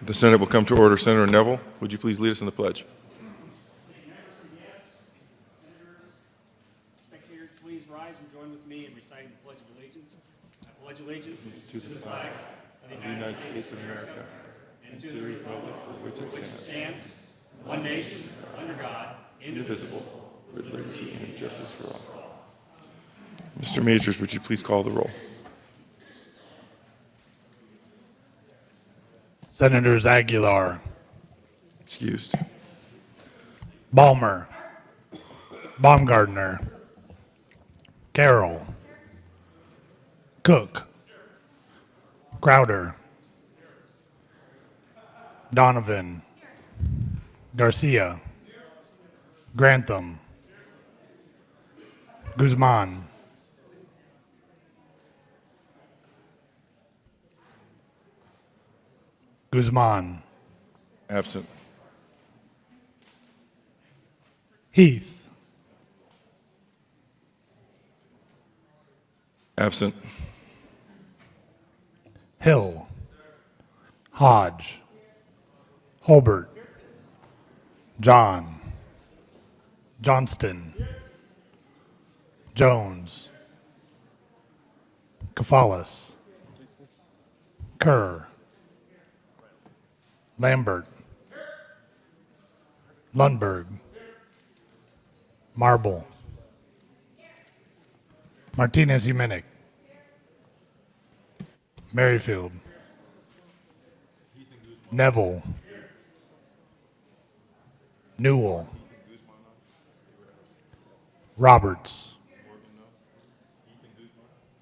The Senate will come to order. Senator Neville, would you please lead us in the pledge? Spectators, please rise and join with me in reciting the Pledge of Allegiance. I pledge allegiance to the flag of the United States of America and to the republic for which it stands, one nation, under God, indivisible, with liberty and justice for all. Mr. Majors, would you please call the roll? Senators Aguilar, Excused. Balmer, Baumgardner, Carroll, Cook, Crowder, Donovan, Garcia, Grantham, Guzman, Absent. Heath, Absent. Hill, Hodge, Holbert, John, Johnston, Jones, Kafalis, Kerr, Lambert, Lundberg, Marble, Martinez Humenick, Merrifield, Neville, Newell, Roberts,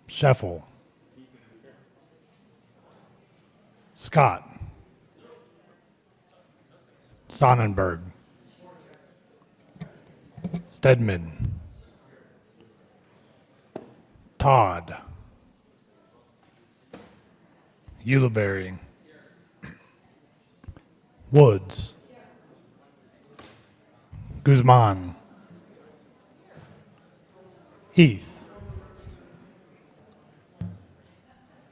Scheffel, Scott, Sonnenberg, Stedman, Todd, Ulibarri, Woods, Guzman, Heath.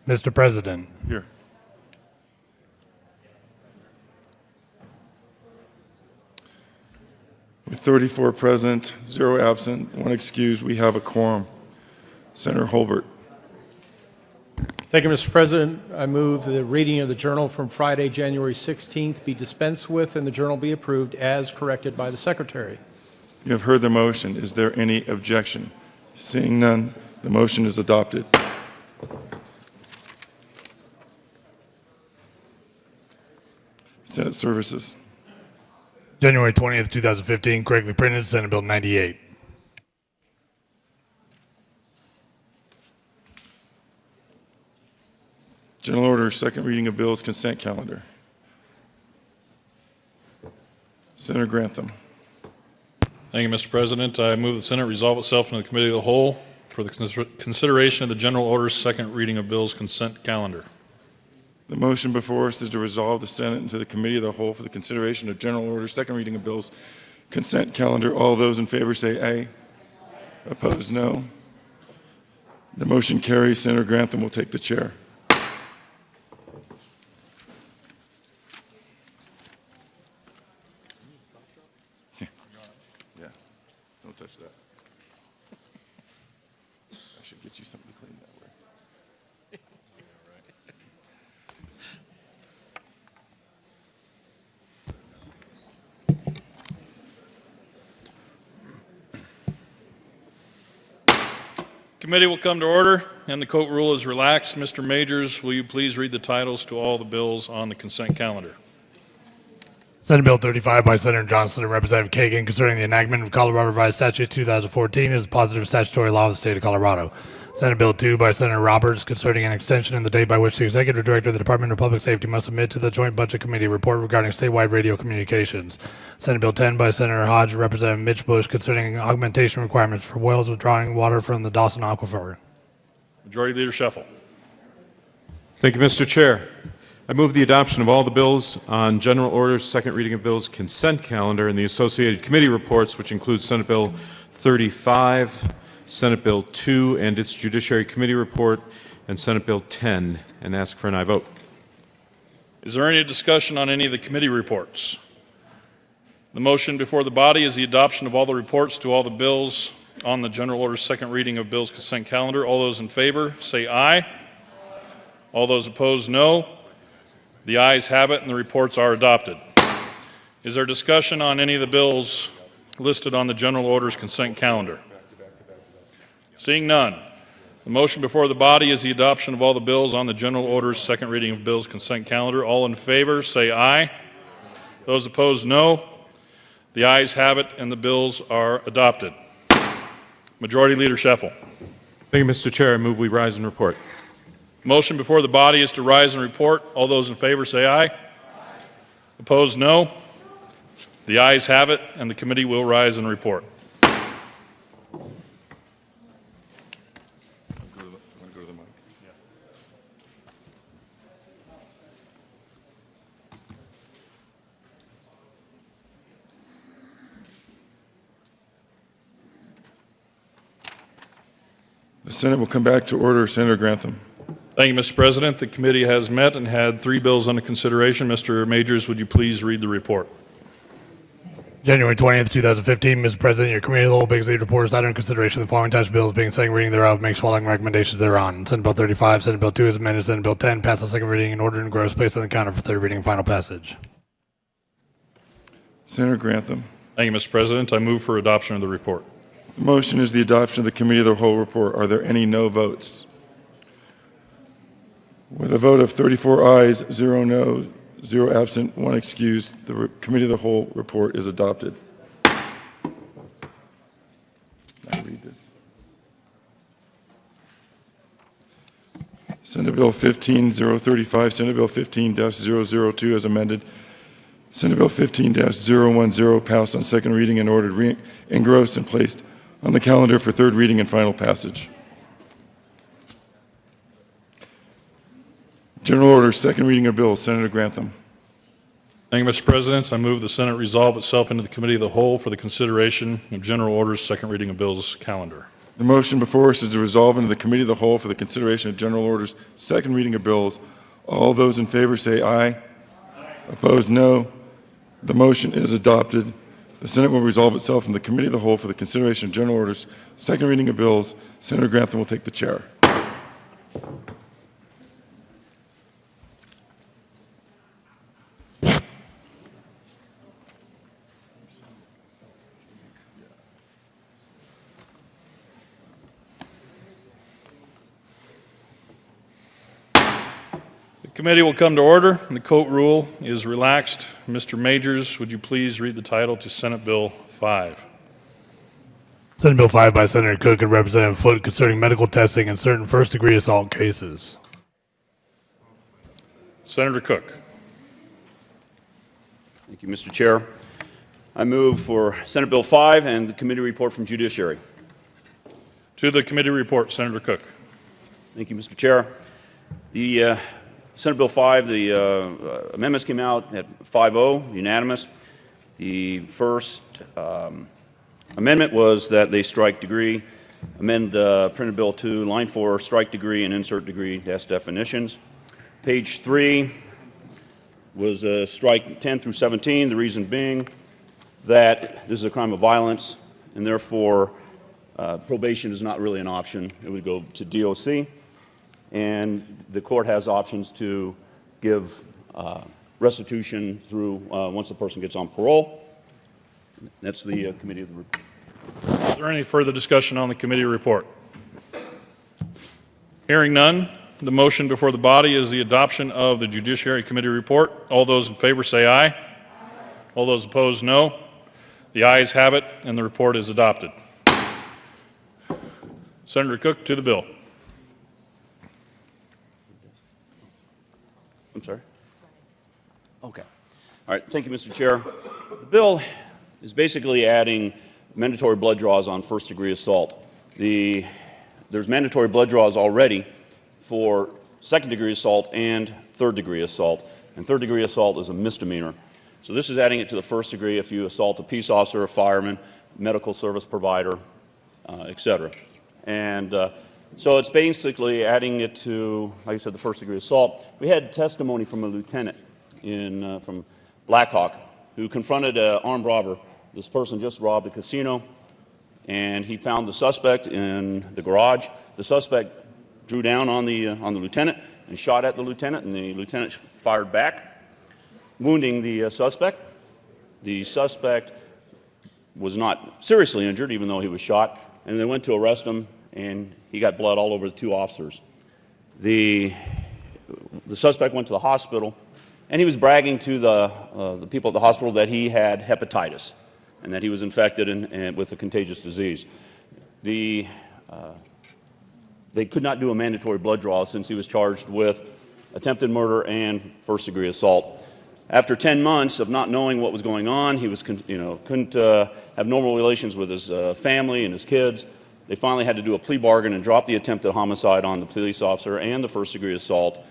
Mr. President, Here. With 34 present, 0 absent, 1 excused, we have a quorum. Senator Holbert. Thank you, Mr. President. I move the reading of the journal from Friday, January 16th be dispensed with and the journal be approved as corrected by the Secretary. You have heard the motion. Is there any objection? Seeing none, the motion is adopted. Senate Services. January 20th, 2015, correctly printed, Senate Bill 98. General Order, second reading of bills, consent calendar. Senator Grantham. Thank you, Mr. President. I move the Senate resolve itself into the Committee of the Whole for the consideration of the General Order's second reading of bills consent calendar. The motion before us is to resolve the Senate into the Committee of the Whole for the consideration of General Order, second reading of bills, consent calendar. All those in favor say aye. Opposed, no. The motion carries. Senator Grantham will take the chair. Yeah, don't touch that. I should get you something to clean that way. Committee will come to order, and the court rule is relaxed. Mr. Majors, will you please read the titles to all the bills on the consent calendar? Senate Bill 35 by Senator Johnson and Representative Kagan concerning the enactment of Colorado Revised Statute 2014 as a positive statutory law of the state of Colorado. Senate Bill 2 by Senator Roberts concerning an extension in the date by which the Executive Director of the Department of Public Safety must submit to the Joint Budget Committee report regarding statewide radio communications. Senate Bill 10 by Senator Hodge and Representative Mitch Bush concerning augmentation requirements for wells withdrawing water from the Dawson Aquifer. Majority Leader Scheffel. Thank you, Mr. Chair. I move the adoption of all the bills on General Order's second reading of bills consent calendar and the associated committee reports, which include Senate Bill 35, Senate Bill 2 and its Judiciary Committee report, and Senate Bill 10, and ask for an aye vote. Is there any discussion on any of the committee reports? The motion before the body is the adoption of all the reports to all the bills on the general order's second reading of bills consent calendar. All those in favor say aye. All those opposed, no. The ayes have it, and the reports are adopted. Is there discussion on any of the bills listed on the general order's consent calendar? Seeing none. The motion before the body is the adoption of all the bills on the general order's second reading of bills consent calendar. All in favor say aye. Those opposed, no. The ayes have it, and the bills are adopted. Majority Leader Scheffel. Thank you, Mr. Chair. I move we rise and report. Motion before the body is to rise and report. All those in favor say aye. Opposed, no. The ayes have it, and the committee will rise and report. The Senate will come back to order. Senator Grantham. Thank you, Mr. President. The committee has met and had 3 bills under consideration. Mr. Majors, would you please read the report? January 20th, 2015, Mr. President, your committee of the whole Big League report is under consideration of the following attached bills being second reading thereof makes following recommendations thereon. Senate Bill 35, Senate Bill 2 is amended, Senate Bill 10 passed on second reading in order and gross placed on the counter for third reading and final passage. Senator Grantham. Thank you, Mr. President. I move for adoption of the report. The motion is the adoption of the committee of the whole report. Are there any no votes? With a vote of 34 ayes, 0 no, 0 absent, 1 excused, the committee of the whole report is adopted. Now read this. Senate Bill 15-035, Senate Bill 15-002 as amended. Senate Bill 15-010 passed on second reading and ordered engrossed and placed on the calendar for third reading and final passage. General Order, second reading of bills. Senator Grantham. Thank you, Mr. President. I move the Senate resolve itself into the committee of the whole for the consideration of general orders, second reading of bills calendar. The motion before us is to resolve into the committee of the whole for the consideration of general orders, second reading of bills. All those in favor say aye. Aye. Opposed, no. The motion is adopted. The Senate will resolve itself in the committee of the whole for the consideration of general orders, second reading of bills. Senator Grantham will take the chair. The committee will come to order, and the court rule is relaxed. Mr. Majors, would you please read the title to Senate Bill 5? Senate Bill 5 by Senator Cook and Representative Foote concerning medical testing in certain first-degree assault cases. Senator Cook. Thank you, Mr. Chair. I move for Senate Bill 5 and the committee report from Judiciary. To the committee report, Senator Cook. Thank you, Mr. Chair. The Senate Bill 5, the amendments came out at 5-0, unanimous. The first amendment was that they strike degree, amend printed Bill 2, line 4, strike degree and insert degree dash definitions. Page 3 was strike 10 through 17, the reason being that this is a crime of violence and therefore probation is not really an option. It would go to DOC. And the court has options to give restitution through once the person gets on parole. That's the committee of the report. Is there any further discussion on the committee report? Hearing none, the motion before the body is the adoption of the Judiciary Committee report. All those in favor say aye. All those opposed, no. The ayes have it, and the report is adopted. Senator Cook, to the bill. I'm sorry? Okay. All right. Thank you, Mr. Chair. The bill is basically adding mandatory blood draws on first-degree assault. There's mandatory blood draws already for second-degree assault and third-degree assault, and third-degree assault is a misdemeanor. So this is adding it to the first degree if you assault a peace officer, a fireman, medical service provider, et cetera. And so it's basically adding it to, like I said, the first-degree assault. We had testimony from a lieutenant from Blackhawk who confronted an armed robber. This person just robbed a casino, and he found the suspect in the garage. The suspect drew down on the lieutenant and shot at the lieutenant, and the lieutenant fired back, wounding the suspect. The suspect was not seriously injured, even though he was shot, and they went to arrest him, and he got blood all over the two officers. The suspect went to the hospital, and he was bragging to the people at the hospital that he had hepatitis and that he was infected and with a contagious disease. They could not do a mandatory blood draw since he was charged with attempted murder and first-degree assault. After 10 months of not knowing what was going on, he was, couldn't have normal relations with his family and his kids. They finally had to do a plea bargain and drop the attempted homicide on the police officer and the first-degree assault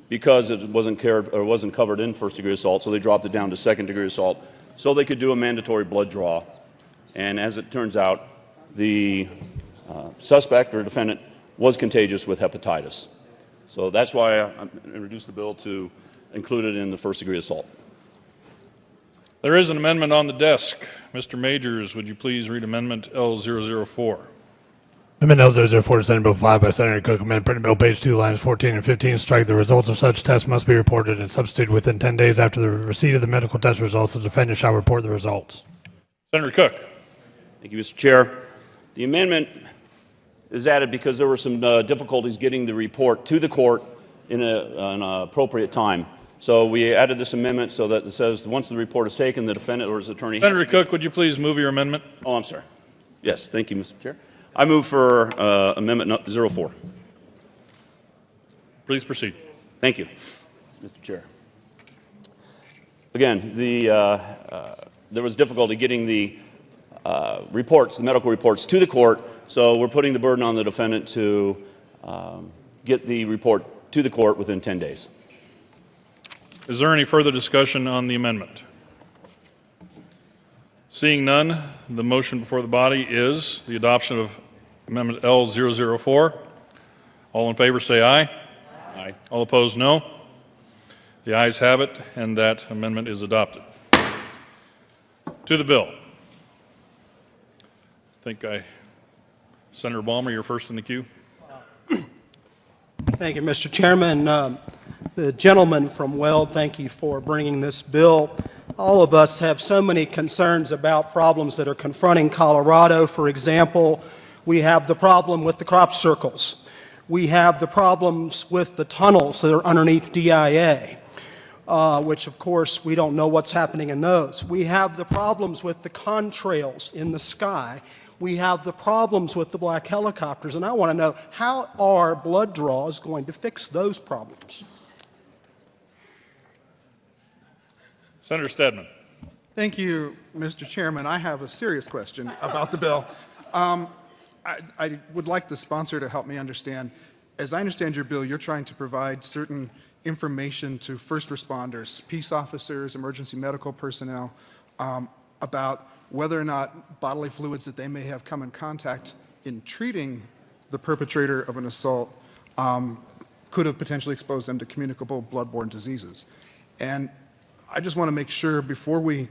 because it wasn't covered in first-degree assault, so they dropped it down to second-degree assault so they could do a mandatory blood draw. And as it turns out, the suspect or defendant was contagious with hepatitis. So that's why I introduced the bill to include it in the first-degree assault. There is an amendment on the desk. Mr. Majors, would you please read Amendment L004? Amendment L004 to Senate Bill 5 by Senator Cook, amend printed bill page 2, lines 14 and 15, strike the results of such tests must be reported and substituted within 10 days after the receipt of the medical test results. The defendant shall report the results. Senator Cook. Thank you, Mr. Chair. The amendment is added because there were some difficulties getting the report to the court in an appropriate time. So we added this amendment so that it says once the report is taken, the defendant or his attorney... Senator Cook, would you please move your amendment? Oh, I'm sorry. Yes, thank you, Mr. Chair. I move for Amendment 04. Please proceed. Thank you, Mr. Chair. Again, there was difficulty getting the reports, the medical reports, to the court, so we're putting the burden on the defendant to get the report to the court within 10 days. Is there any further discussion on the amendment? Seeing none, the motion before the body is the adoption of Amendment L004. All in favor say aye. Aye. All opposed, no. The ayes have it, and that amendment is adopted. To the bill. Senator Balmer, you're first in the queue. Thank you, Mr. Chairman. The gentleman from Weld, thank you for bringing this bill. All of us have so many concerns about problems that are confronting Colorado. For example, we have the problem with the crop circles. We have the problems with the tunnels that are underneath DIA, which of course we don't know what's happening in those. We have the problems with the contrails in the sky. We have the problems with the black helicopters, and I want to know, how are blood draws going to fix those problems? Senator Stedman. Thank you, Mr. Chairman. I have a serious question about the bill. I would like the sponsor to help me understand. As I understand your bill, you're trying to provide certain information to first responders, peace officers, emergency medical personnel, about whether or not bodily fluids that they may have come in contact in treating the perpetrator of an assault could have potentially exposed them to communicable bloodborne diseases. And I just want to make sure before we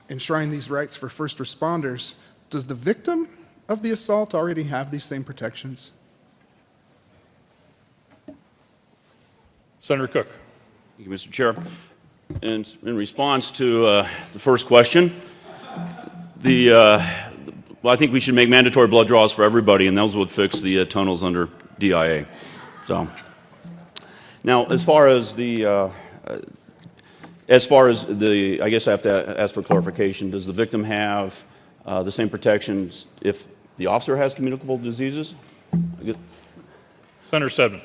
enshrine these rights for first responders, does the victim of the assault already have these same protections? Senator Cook. Thank you, Mr. Chair. In response to the first question, well, I think we should make mandatory blood draws for everybody, and those would fix the tunnels under DIA. So, now, as far as the, I guess I have to ask for clarification. Does the victim have the same protections if the officer has communicable diseases? Senator Stedman.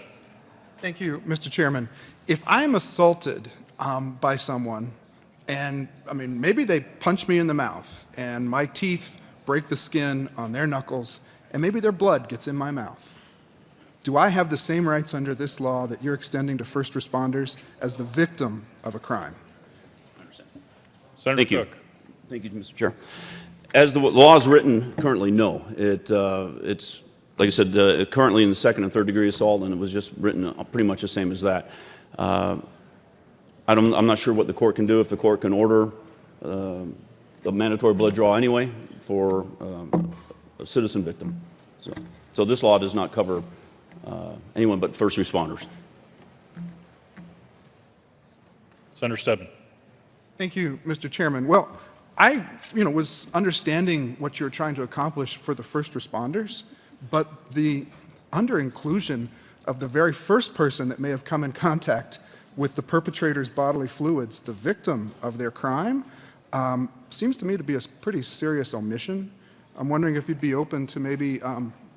Thank you, Mr. Chairman. If I'm assaulted by someone, and I mean, maybe they punch me in the mouth, and my teeth break the skin on their knuckles, and maybe their blood gets in my mouth, do I have the same rights under this law that you're extending to first responders as the victim of a crime? Senator Thank you. Cook. Thank you, Mr. Chair. As the law is written currently, no. It's, like I said, currently in the second and third degree assault, and it was just written pretty much the same as that. I'm not sure what the court can do, if the court can order a mandatory blood draw anyway for a citizen victim. So this law does not cover anyone but first responders. Senator Stebbins. Thank you, Mr. Chairman. Well, I, was understanding what you're trying to accomplish for the first responders, but the under-inclusion of the very first person that may have come in contact with the perpetrator's bodily fluids, the victim of their crime, seems to me to be a pretty serious omission. I'm wondering if you'd be open to maybe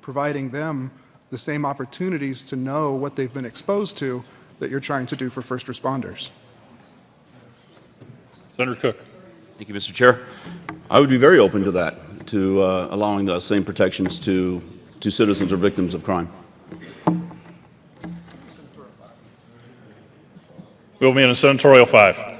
providing them the same opportunities to know what they've been exposed to that you're trying to do for first responders. Senator Cook. Thank you, Mr. Chair. I would be very open to that, to allowing the same protections to citizens or victims of crime. Bill being a senatorial 5.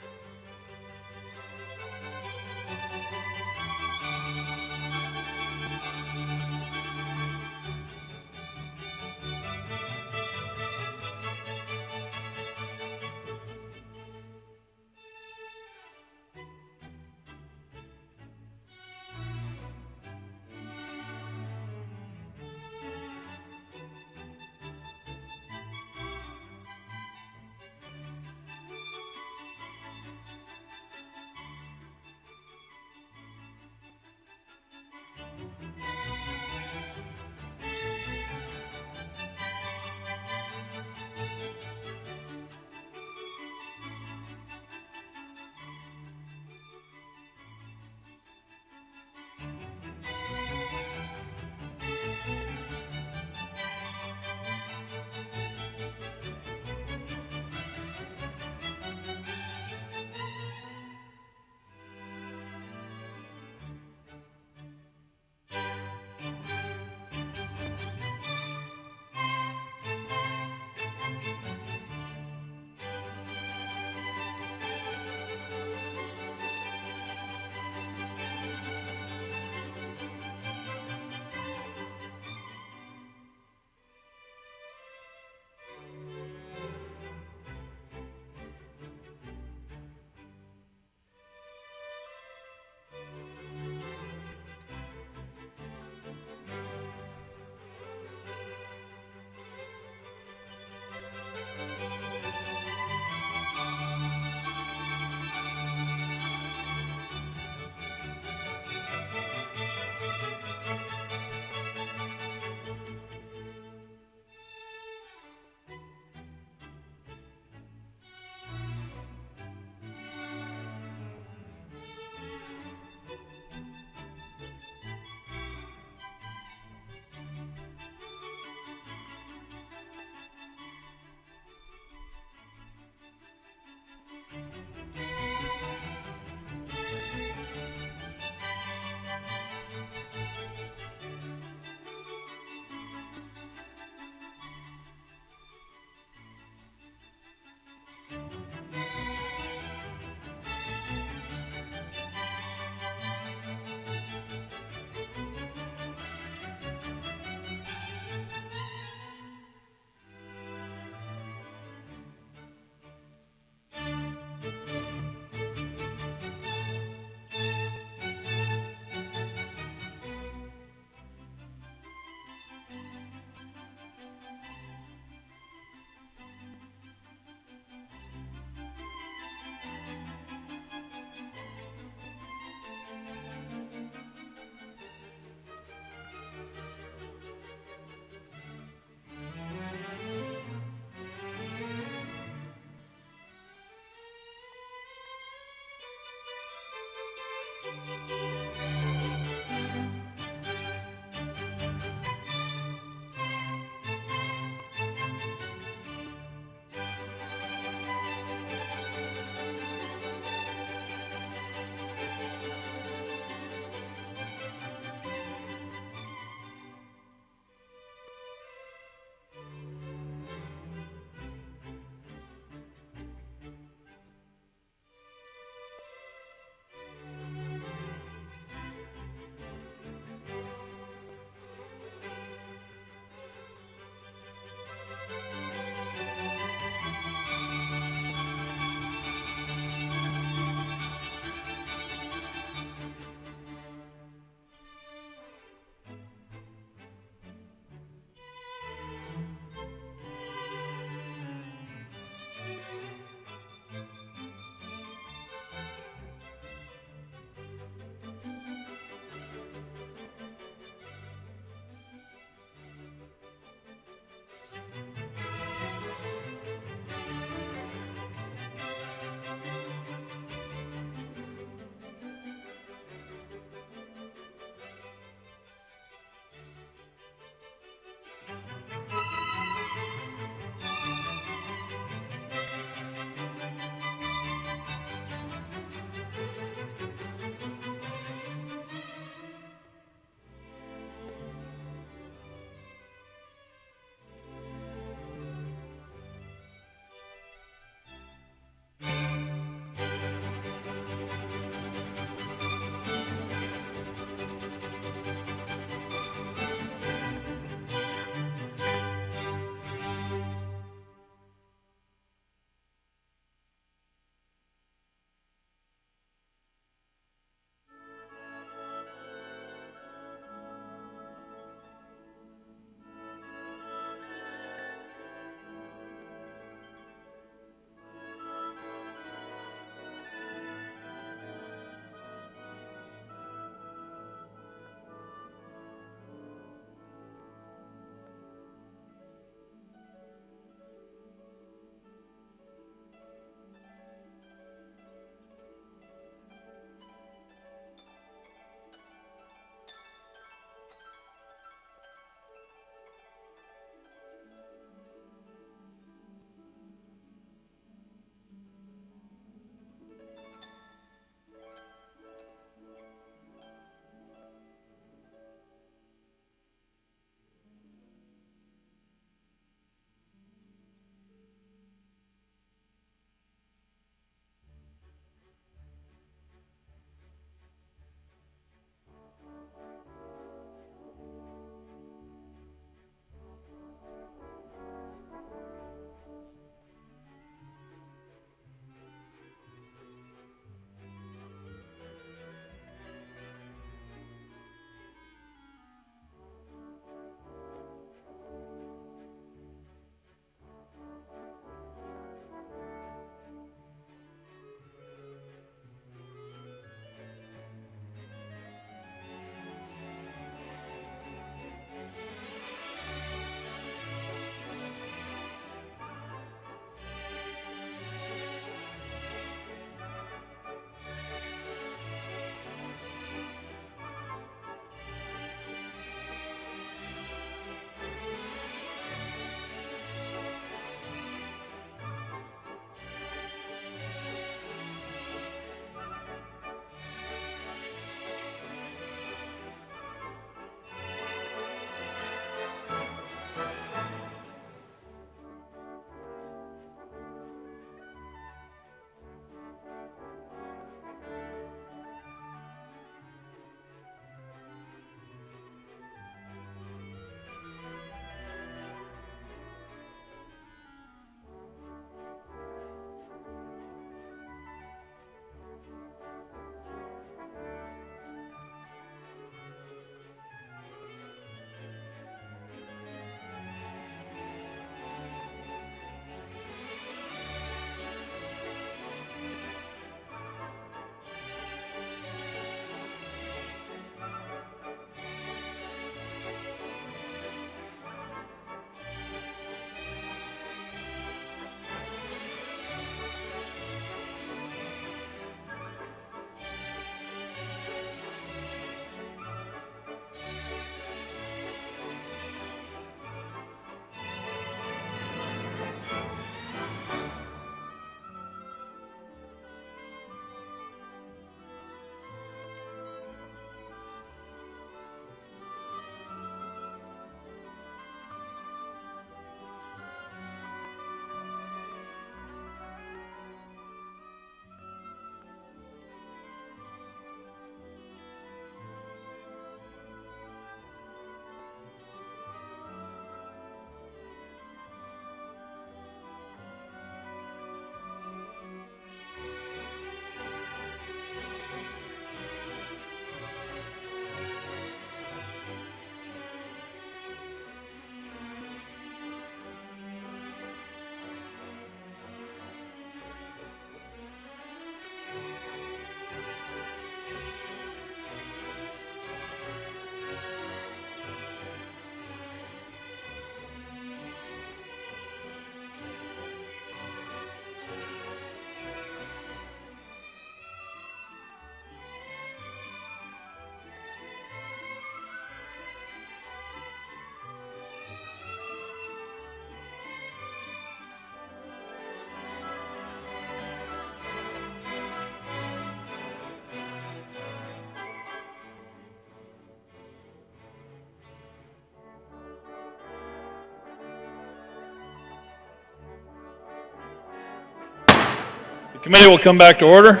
The committee will come back to order.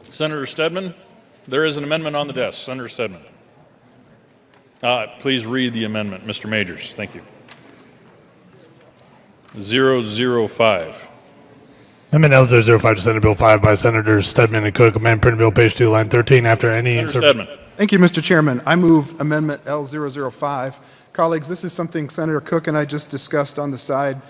Senator Stedman, there is an amendment on the desk. Senator Stedman. Please read the amendment, Mr. Majors. Thank you. 005. Amendment L005 to Senate Bill 5 by Senators Stedman and Cook. Amend printed bill page 2, line 13 after any Senator Stedman. Thank you, Mr. Chairman. I move Amendment L005. Colleagues, this is something Senator Cook and I just discussed on the side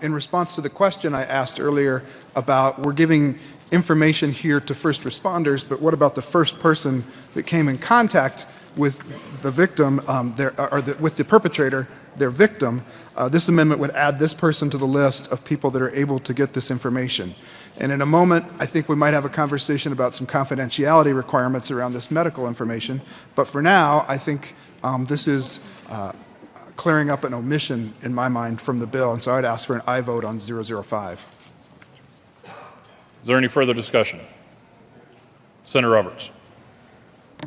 in response to the question I asked earlier about we're giving information here to first responders, but what about the first person that came in contact with the victim, with the perpetrator, their victim? This amendment would add this person to the list of people that are able to get this information. And in a moment, I think we might have a conversation about some confidentiality requirements around this medical information. But for now, I think this is clearing up an omission in my mind from the bill. And so I'd ask for an aye vote on 005. Is there any further discussion? Senator Roberts.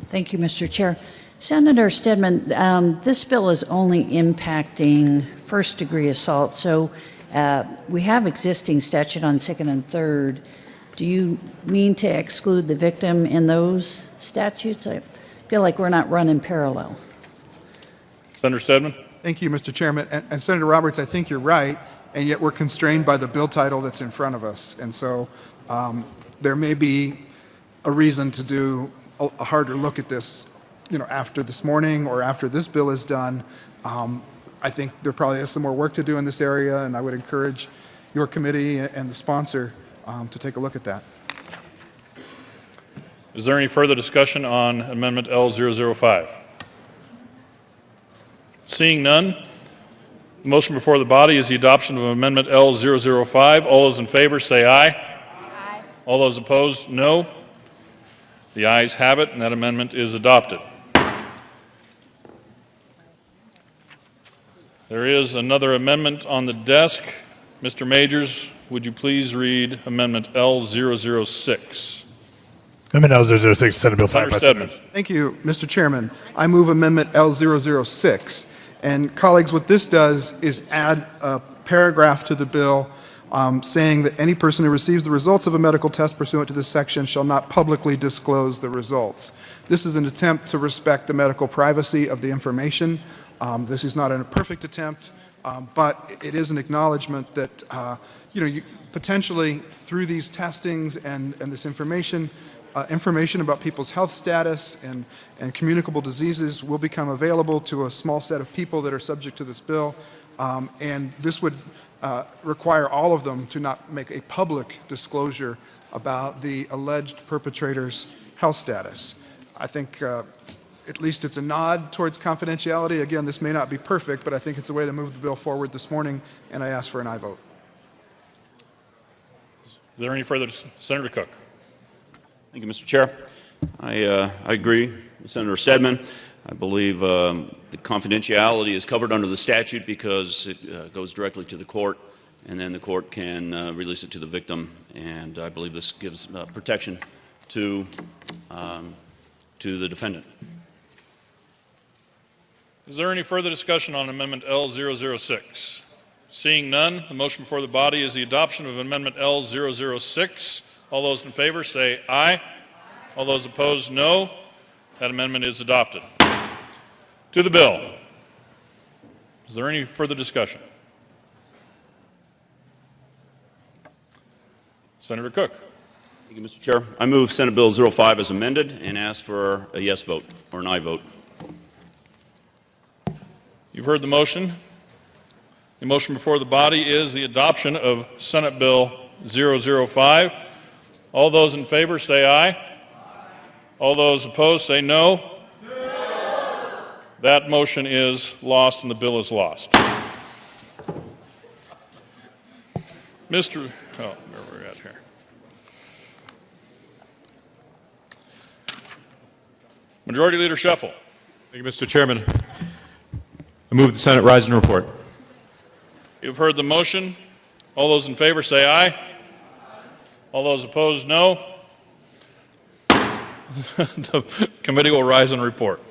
Thank you, Mr. Chair. Senator Stedman, this bill is only impacting first-degree assault, so we have existing statute on second and third. Do you mean to exclude the victim in those statutes? I feel like we're not running parallel. Senator Stedman. Thank you, Mr. Chairman. And Senator Roberts, I think you're right, and yet we're constrained by the bill title that's in front of us. And so there may be a reason to do a harder look at this, after this morning or after this bill is done. I think there probably is some more work to do in this area, and I would encourage your committee and the sponsor to take a look at that. Is there any further discussion on Amendment L005? Seeing none, the motion before the body is the adoption of Amendment L005. All those in favor say aye. Aye. All those opposed, no. The ayes have it, and that amendment is adopted. There is another amendment on the desk. Mr. Majors, would you please read Amendment L006? Amendment L006 Senate Bill 5 Senator by Stedman. Senators. Thank you, Mr. Chairman. I move Amendment L006. And colleagues, what this does is add a paragraph to the bill saying that any person who receives the results of a medical test pursuant to this section shall not publicly disclose the results. This is an attempt to respect the medical privacy of the information. This is not a perfect attempt, but it is an acknowledgement that potentially through these testings and this information about people's health status and communicable diseases will become available to a small set of people that are subject to this bill. And this would require all of them to not make a public disclosure about the alleged perpetrator's health status. I think at least it's a nod towards confidentiality. Again, this may not be perfect, but I think it's a way to move the bill forward this morning, and I ask for an aye vote. Is there any further? Senator Cook. Thank you, Mr. Chair. I agree with Senator Stedman. I believe the confidentiality is covered under the statute because it goes directly to the court, and then the court can release it to the victim. And I believe this gives protection to the defendant. Is there any further discussion on Amendment L006? Seeing none, the motion before the body is the adoption of Amendment L006. All those in favor say aye. All those opposed, no. That amendment is adopted. To the bill. Is there any further discussion? Senator Cook. Thank you, Mr. Chair. I move Senate Bill 05 as amended and ask for a yes vote or an aye vote. You've heard the motion. The motion before the body is the adoption of Senate Bill 005. All those in favor say aye. All those opposed say no. That motion is lost and the bill is lost. Where are we at here? Majority Leader Scheffel. Thank you, Mr. Chairman. I move the Senate rise and report. You've heard the motion. All those in favor say aye. All those opposed, no. The committee will rise and report.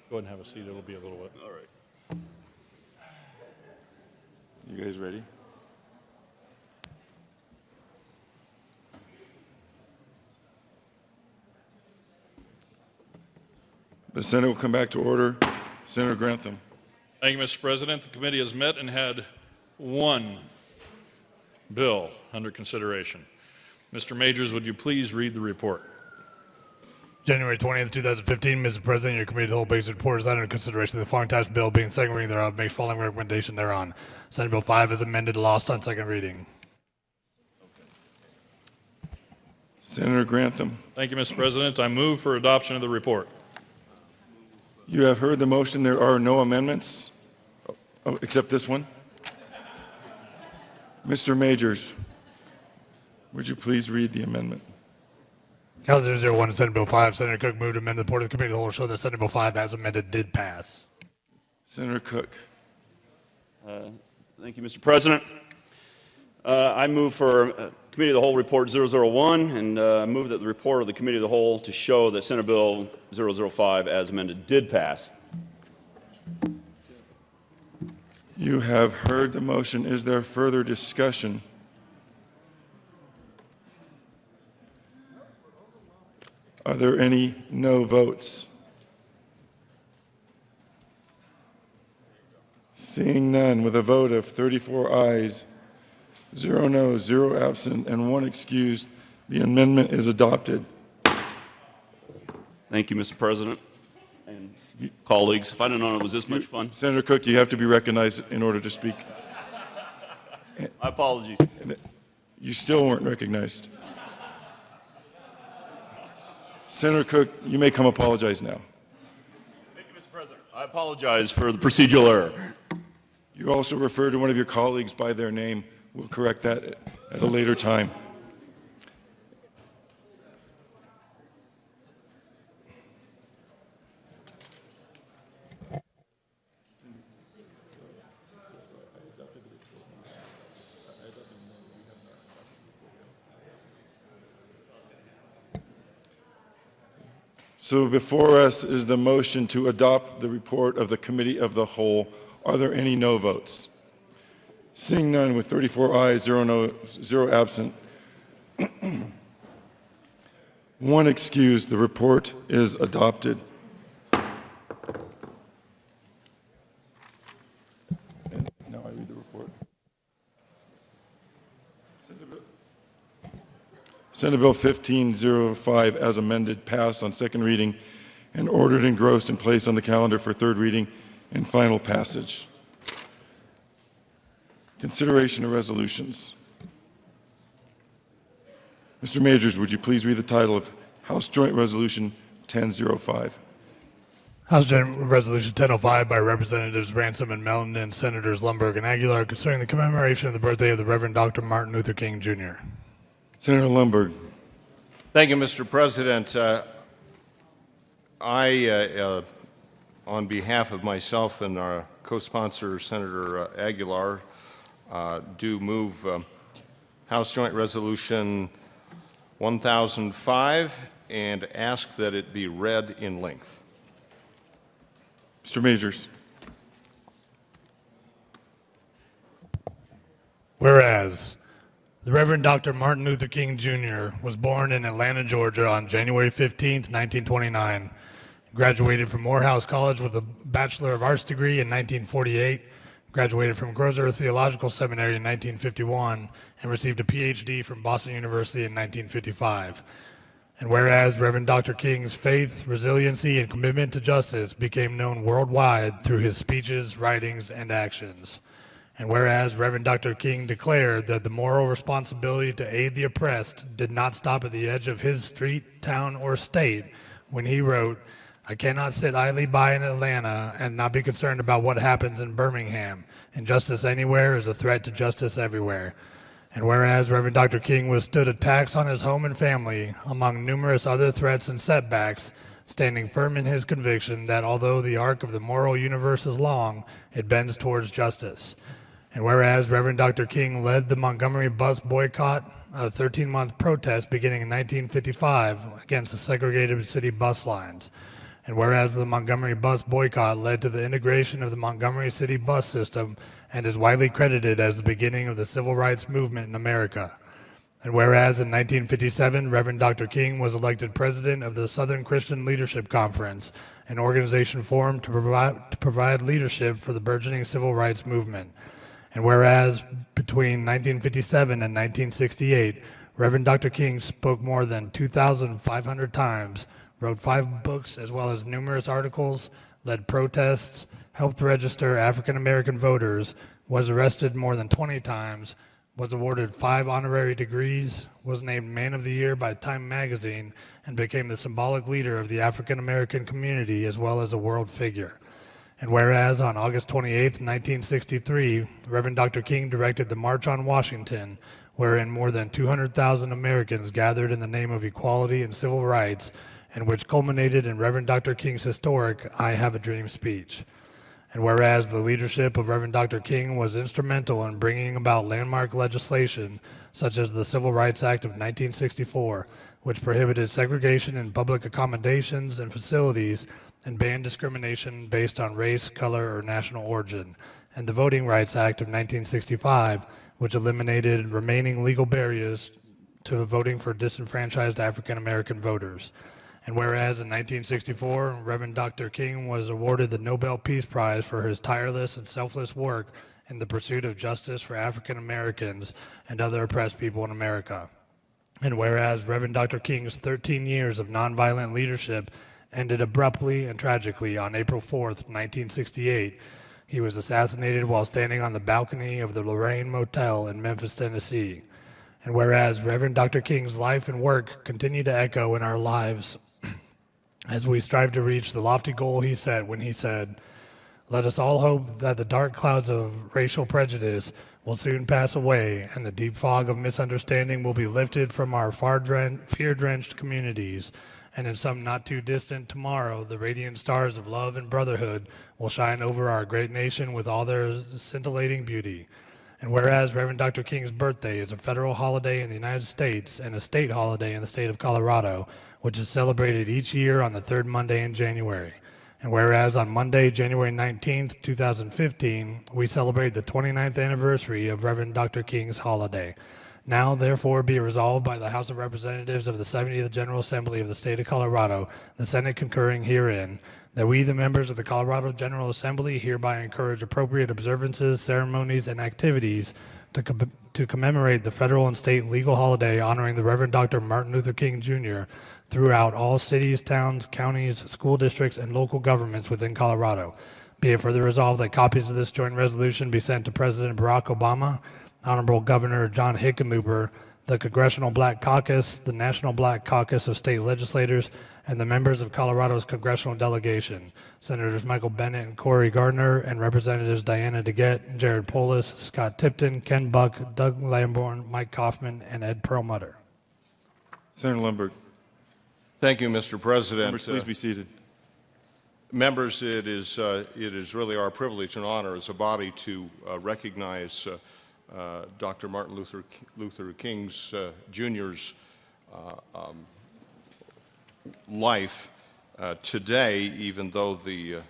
Go ahead and have a seat. It'll be a little bit. All right. You guys ready? The Senate will come back to order. Senator Grantham. Thank you, Mr. President. The committee has met and had one bill under consideration. Mr. Majors, would you please read the report? January 20th, 2015, Mr. President, your committee of the whole basic report is under consideration. The following tax bill being second reading thereof makes following recommendation thereon. Senate Bill 5 is amended, lost on second reading. Senator Grantham. Thank you, Mr. President. I move for adoption of the report. You have heard the motion. There are no amendments, except this one. Mr. Majors, would you please read the amendment? House 001 to Senate Bill 5. Senator Cook moved to amend the report of the committee of the whole to show that Senate Bill 5 as amended did pass. Senator Cook. Thank you, Mr. President. I move for Committee of the Whole Report 001 and move that the report of the Committee of the Whole to show that Senate Bill 005 as amended did pass. You have heard the motion. Is there further discussion? Are there any no votes? Seeing none, with a vote of 34 ayes, 0 noes, 0 absent, and 1 excused, the amendment is adopted. Thank you, Mr. President and colleagues. If I'd have known it was this much fun. Senator Cook, you have to be recognized in order to speak. My apologies. You still weren't recognized. Senator Cook, you may come apologize now. Thank you, Mr. President. I apologize for the procedural error. You also referred to one of your colleagues by their name. We'll correct that at a later time. So before us is the motion to adopt the report of the Committee of the Whole. Are there any no votes? Seeing none, with 34 ayes, 0 no, 0 absent, 1 excused, the report is adopted. And now I read the report. Senate Bill 1505 as amended passed on second reading and ordered engrossed and placed on the calendar for third reading and final passage. Consideration of resolutions. Mr. Majors, would you please read the title of House Joint Resolution 1005? House Joint Resolution 1005 by Representatives Ransom and Melton and Senators Lumberg and Aguilar concerning the commemoration of the birthday of the Reverend Dr. Martin Luther King, Jr. Senator Lumberg. Thank you, Mr. President. On behalf of myself and our co-sponsor, Senator Aguilar, do move House Joint Resolution 1005 and ask that it be read in length. Mr. Majors. Whereas the Reverend Dr. Martin Luther King, Jr. was born in Atlanta, Georgia on January 15, 1929, graduated from Morehouse College with a Bachelor of Arts degree in 1948, graduated from Grozer Theological Seminary in 1951, and received a PhD from Boston University in 1955. And whereas Reverend Dr. King's faith, resiliency, and commitment to justice became known worldwide through his speeches, writings, and actions. And whereas Reverend Dr. King declared that the moral responsibility to aid the oppressed did not stop at the edge of his street, town, or state when he wrote, "I cannot sit idly by in Atlanta and not be concerned about what happens in Birmingham. Injustice anywhere is a threat to justice everywhere." And whereas Reverend Dr. King withstood attacks on his home and family, among numerous other threats and setbacks, standing firm in his conviction that although the arc of the moral universe is long, it bends towards justice. And whereas Reverend Dr. King led the Montgomery bus boycott, a 13-month protest beginning in 1955 against the segregated city bus lines. And whereas the Montgomery bus boycott led to the integration of the Montgomery city bus system and is widely credited as the beginning of the civil rights movement in America. And whereas in 1957, Reverend Dr. King was elected president of the Southern Christian Leadership Conference, an organization formed to provide leadership for the burgeoning civil rights movement. And whereas between 1957 and 1968, Reverend Dr. King spoke more than 2,500 times, wrote 5 books as well as numerous articles, led protests, helped register African American voters, was arrested more than 20 times, was awarded 5 honorary degrees, was named Man of the Year by Time magazine, and became the symbolic leader of the African American community as well as a world figure. And whereas on August 28, 1963, Reverend Dr. King directed the March on Washington, wherein more than 200,000 Americans gathered in the name of equality and civil rights, and which culminated in Reverend Dr. King's historic I Have a Dream speech. And whereas the leadership of Reverend Dr. King was instrumental in bringing about landmark legislation, such as the Civil Rights Act of 1964, which prohibited segregation in public accommodations and facilities and banned discrimination based on race, color, or national origin, and the Voting Rights Act of 1965, which eliminated remaining legal barriers to voting for disenfranchised African American voters. And whereas in 1964, Reverend Dr. King was awarded the Nobel Peace Prize for his tireless and selfless work in the pursuit of justice for African Americans and other oppressed people in America. And whereas Reverend Dr. King's 13 years of nonviolent leadership ended abruptly and tragically on April 4th, 1968, he was assassinated while standing on the balcony of the Lorraine Motel in Memphis, Tennessee. And whereas Reverend Dr. King's life and work continue to echo in our lives as we strive to reach the lofty goal he set when he said, "Let us all hope that the dark clouds of racial prejudice will soon pass away and the deep fog of misunderstanding will be lifted from our fear-drenched communities, and in some not too distant tomorrow, the radiant stars of love and brotherhood will shine over our great nation with all their scintillating beauty." And whereas Reverend Dr. King's birthday is a federal holiday in the United States and a state holiday in the state of Colorado, which is celebrated each year on the 3rd Monday in January. And whereas on Monday, January 19th, 2015, we celebrate the 29th anniversary of Reverend Dr. King's holiday. Now, therefore, be it resolved by the House of Representatives of the 70th General Assembly of the State of Colorado, the Senate concurring herein, that we, the members of the Colorado General Assembly, hereby encourage appropriate observances, ceremonies, and activities to commemorate the federal and state legal holiday honoring the Reverend Dr. Martin Luther King, Jr. throughout all cities, towns, counties, school districts, and local governments within Colorado. Be it further resolved that copies of this joint resolution be sent to President Barack Obama, Honorable Governor John Hickenlooper, the Congressional Black Caucus, the National Black Caucus of State Legislators, and the members of Colorado's congressional delegation, Senators Michael Bennet and Cory Gardner, and Representatives Diana DeGette, Jared Polis, Scott Tipton, Ken Buck, Doug Lamborn, Mike Kaufman, and Ed Perlmutter. Senator Lundberg. Thank you, Mr. President. Members, please be seated. Members, it is really our privilege and honor as a body to recognize Dr. Martin Luther King's Jr.'s life today, even though the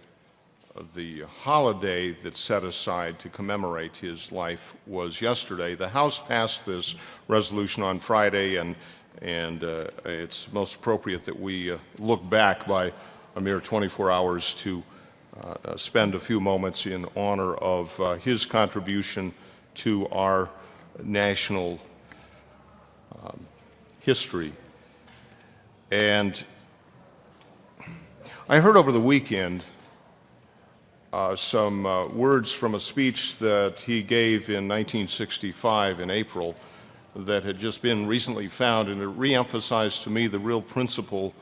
holiday that's set aside to commemorate his life was yesterday. The House passed this resolution on Friday, and it's most appropriate that we look back by a mere 24 hours to spend a few moments in honor of his contribution to our national history. And I heard over the weekend some words from a speech that he gave in 1965 in April that had just been recently found, and it reemphasized to me the real principle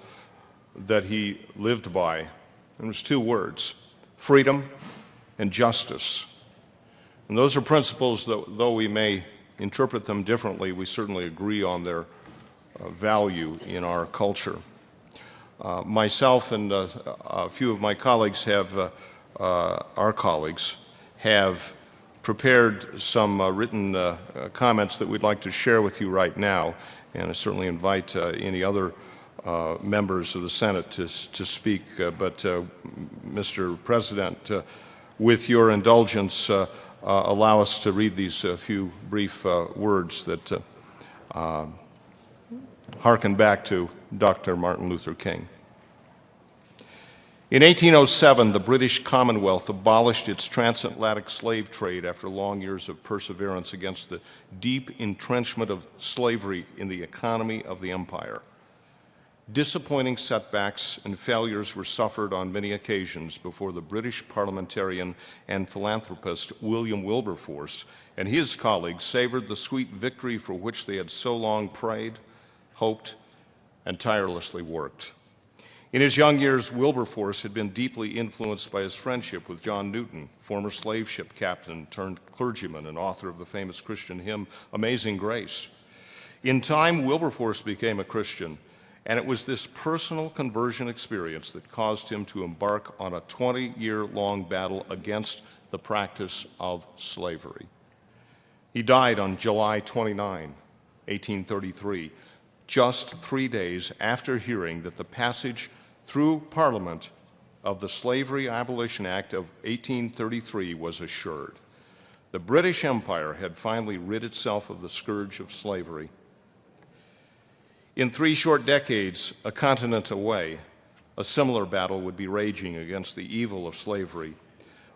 that he lived by. And it was 2 words: freedom and justice. And those are principles that, though we may interpret them differently, we certainly agree on their value in our culture. Myself and a few of my colleagues have prepared some written comments that we'd like to share with you right now, and I certainly invite any other members of the Senate to speak. But Mr. President, with your indulgence, allow us to read these few brief words that harken back to Dr. Martin Luther King. In 1807, the British Commonwealth abolished its transatlantic slave trade after long years of perseverance against the deep entrenchment of slavery in the economy of the empire. Disappointing setbacks and failures were suffered on many occasions before the British parliamentarian and philanthropist William Wilberforce and his colleagues savored the sweet victory for which they had so long prayed, hoped, and tirelessly worked. In his young years, Wilberforce had been deeply influenced by his friendship with John Newton, former slave ship captain turned clergyman and author of the famous Christian hymn, Amazing Grace. In time, Wilberforce became a Christian, and it was this personal conversion experience that caused him to embark on a 20-year-long battle against the practice of slavery. He died on July 29, 1833, just 3 days after hearing that the passage through Parliament of the Slavery Abolition Act of 1833 was assured. The British Empire had finally rid itself of the scourge of slavery. In 3 short decades, a continent away, a similar battle would be raging against the evil of slavery.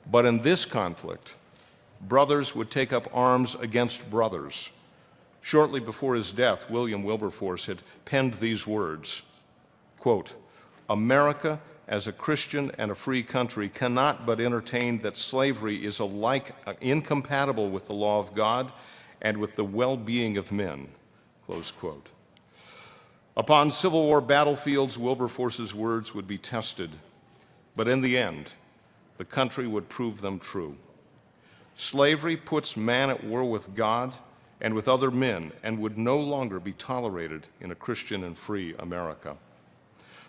But in this conflict, brothers would take up arms against brothers. Shortly before his death, William Wilberforce had penned these words, quote, "America, as a Christian and a free country, cannot but entertain that slavery is alike incompatible with the law of God and with the well-being of men," close quote. Upon Civil War battlefields, Wilberforce's words would be tested, but in the end, the country would prove them true. Slavery puts man at war with God and with other men and would no longer be tolerated in a Christian and free America.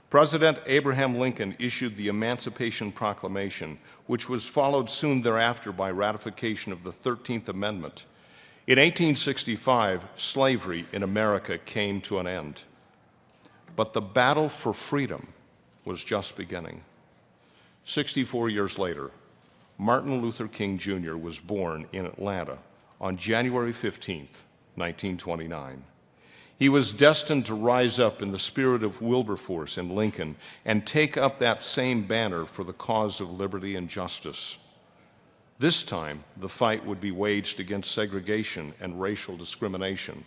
President Abraham Lincoln issued the Emancipation Proclamation, which was followed soon thereafter by ratification of the 13th Amendment. In 1865, slavery in America came to an end. But the battle for freedom was just beginning. 64 years later, Martin Luther King Jr. was born in Atlanta on January 15, 1929. He was destined to rise up in the spirit of Wilberforce and Lincoln and take up that same banner for the cause of liberty and justice. This time, the fight would be waged against segregation and racial discrimination.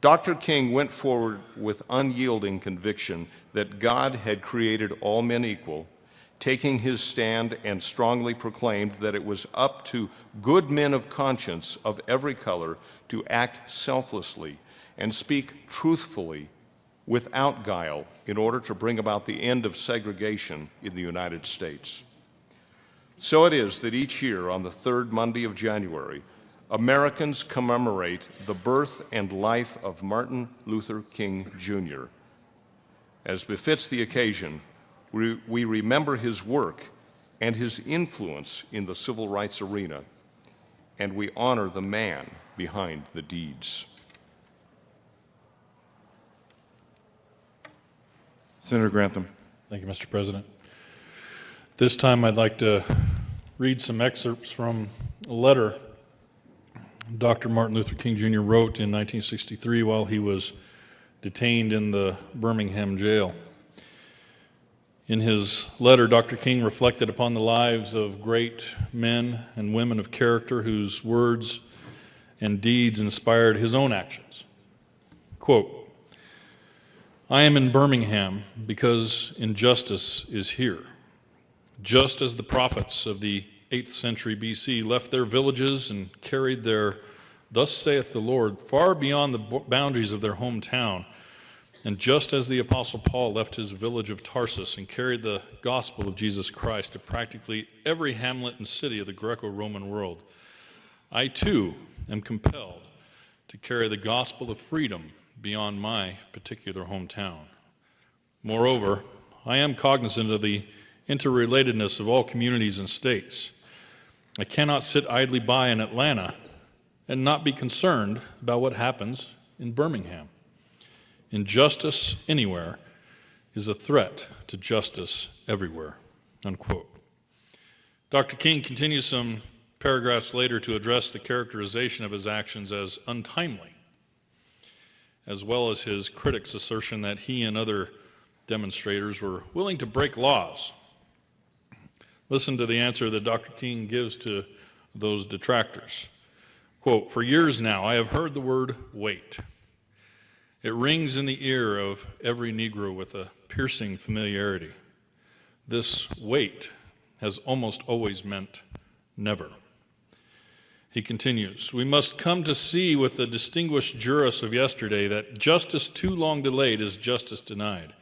Dr. King went forward with unyielding conviction that God had created all men equal, taking his stand and strongly proclaimed that it was up to good men of conscience of every color to act selflessly and speak truthfully without guile in order to bring about the end of segregation in the United States. So it is that each year on the third Monday of January, Americans commemorate the birth and life of Martin Luther King Jr. As befits the occasion, we remember his work and his influence in the civil rights arena, and we honor the man behind the deeds. Senator Grantham. Thank you, Mr. President. This time I'd like to read some excerpts from a letter Dr. Martin Luther King Jr. wrote in 1963 while he was detained in the Birmingham jail. In his letter, Dr. King reflected upon the lives of great men and women of character whose words and deeds inspired his own actions. Quote, "I am in Birmingham because injustice is here. Just as the prophets of the 8th century BC left their villages and carried their, thus saith the Lord, far beyond the boundaries of their hometown, and just as the Apostle Paul left his village of Tarsus and carried the gospel of Jesus Christ to practically every hamlet and city of the Greco-Roman world, I too am compelled to carry the gospel of freedom beyond my particular hometown. Moreover, I am cognizant of the interrelatedness of all communities and states. I cannot sit idly by in Atlanta and not be concerned about what happens in Birmingham. Injustice anywhere is a threat to justice everywhere." Unquote. Dr. King continues some paragraphs later to address the characterization of his actions as untimely, as well as his critics' assertion that he and other demonstrators were willing to break laws. Listen to the answer that Dr. King gives to those detractors. Quote, "For years now, I have heard the word wait. It rings in the ear of every Negro with a piercing familiarity. This wait has almost always meant never." He continues, "We must come to see with the distinguished jurists of yesterday that justice too long delayed is justice denied.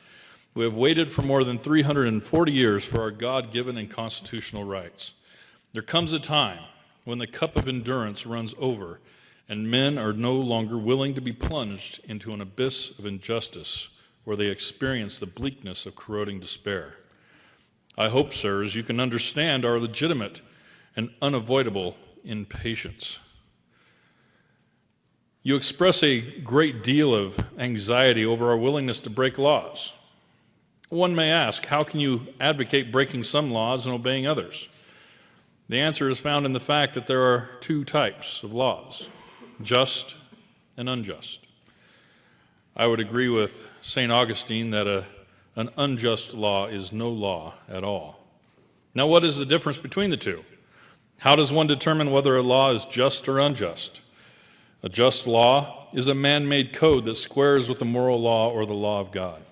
We have waited for more than 340 years for our God-given and constitutional rights. There comes a time when the cup of endurance runs over and men are no longer willing to be plunged into an abyss of injustice where they experience the bleakness of corroding despair. I hope, sirs, you can understand our legitimate and unavoidable impatience. You express a great deal of anxiety over our willingness to break laws. One may ask, how can you advocate breaking some laws and obeying others? The answer is found in the fact that there are two types of laws, just and unjust. I would agree with St. Augustine that an unjust law is no law at all. Now, what is the difference between the two? How does one determine whether a law is just or unjust? A just law is a man-made code that squares with the moral law or the law of God.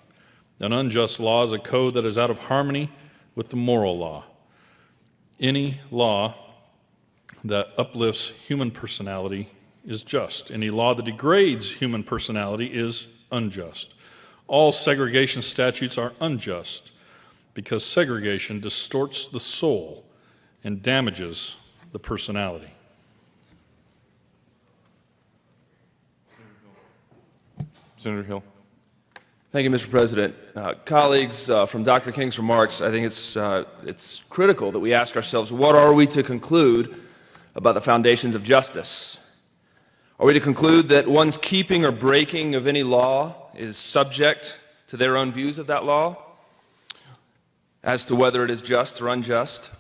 An unjust law is a code that is out of harmony with the moral law. Any law that uplifts human personality is just. Any law that degrades human personality is unjust. All segregation statutes are unjust because segregation distorts the soul and damages the personality. Senator Hill. Thank you, Mr. President. Colleagues, from Dr. King's remarks, I think it's critical that we ask ourselves, what are we to conclude about the foundations of justice? Are we to conclude that one's keeping or breaking of any law is subject to their own views of that law as to whether it is just or unjust?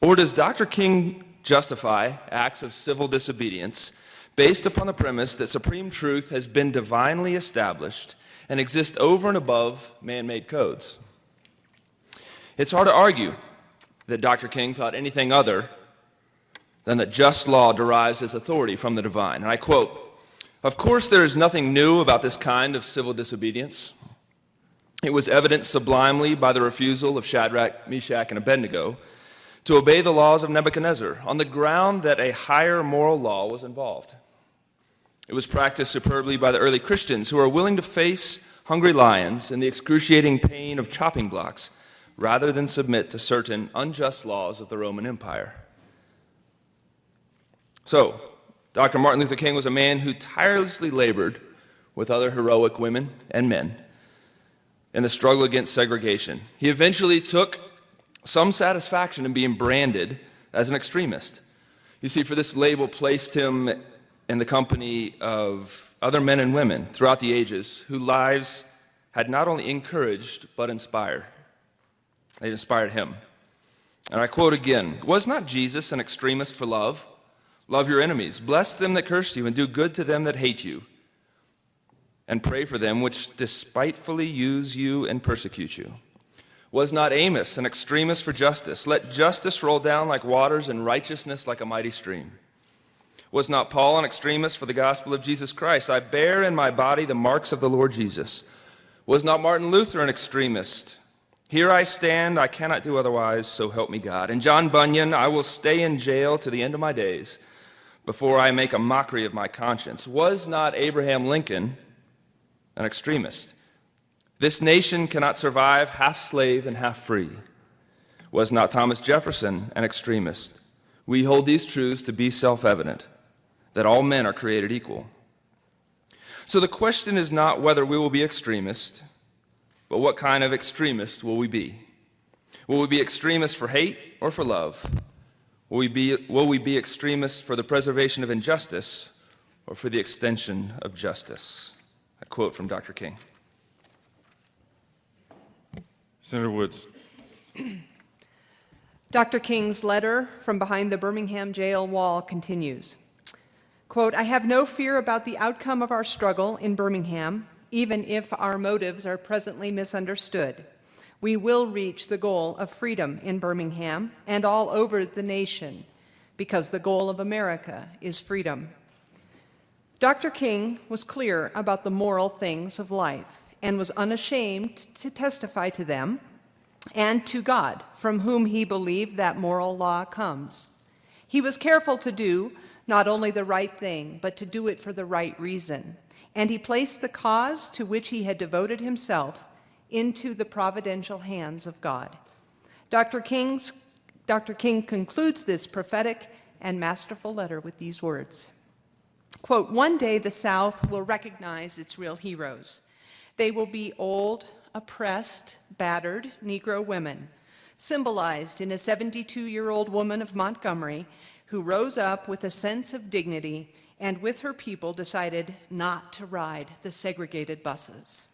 Or does Dr. King justify acts of civil disobedience based upon the premise that supreme truth has been divinely established and exist over and above man-made codes? It's hard to argue that Dr. King thought anything other than that just law derives its authority from the divine. And I quote, "Of course there is nothing new about this kind of civil disobedience. It was evident sublimely by the refusal of Shadrach, Meshach, and Abednego to obey the laws of Nebuchadnezzar on the ground that a higher moral law was involved. It was practiced superbly by the early Christians who are willing to face hungry lions and the excruciating pain of chopping blocks rather than submit to certain unjust laws of the Roman Empire." So, Dr. Martin Luther King was a man who tirelessly labored with other heroic women and men in the struggle against segregation. He eventually took some satisfaction in being branded as an extremist. You see, for this label placed him in the company of other men and women throughout the ages whose lives had not only encouraged but inspired. They inspired him. And I quote again, "Was not Jesus an extremist for love? Love your enemies, bless them that curse you, and do good to them that hate you, and pray for them which despitefully use you and persecute you. Was not Amos an extremist for justice? Let justice roll down like waters and righteousness like a mighty stream. Was not Paul an extremist for the gospel of Jesus Christ? I bear in my body the marks of the Lord Jesus. Was not Martin Luther an extremist? Here I stand, I cannot do otherwise, so help me God. And John Bunyan, I will stay in jail to the end of my days before I make a mockery of my conscience. Was not Abraham Lincoln an extremist? This nation cannot survive half slave and half free. Was not Thomas Jefferson an extremist? We hold these truths to be self-evident, that all men are created equal. So the question is not whether we will be extremists, but what kind of extremist will we be? Will we be extremists for hate or for love? Will we be extremists for the preservation of injustice or for the extension of justice? A quote from Dr. King. Senator Woods. Dr. King's letter from behind the Birmingham jail wall continues. Quote, I have no fear about the outcome of our struggle in Birmingham, even if our motives are presently misunderstood. We will reach the goal of freedom in Birmingham and all over the nation, because the goal of America is freedom. Dr. King was clear about the moral things of life and was unashamed to testify to them and to God, from whom he believed that moral law comes. He was careful to do not only the right thing, but to do it for the right reason. And he placed the cause to which he had devoted himself into the providential hands of God. Dr. King concludes this prophetic and masterful letter with these words. Quote, one day the South will recognize its real heroes. They will be old, oppressed, battered Negro women, symbolized in a 72-year-old woman of Montgomery who rose up with a sense of dignity and with her people decided not to ride the segregated buses.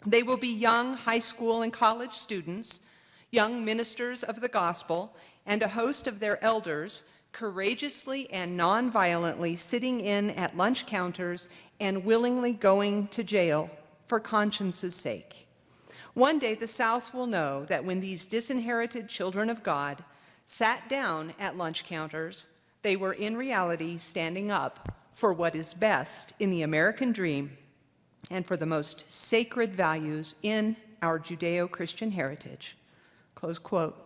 They will be young high school and college students, young ministers of the gospel, and a host of their elders courageously and nonviolently sitting in at lunch counters and willingly going to jail for conscience's sake. One day the South will know that when these disinherited children of God sat down at lunch counters, they were in reality standing up for what is best in the American dream and for the most sacred values in our Judeo-Christian heritage. Close quote.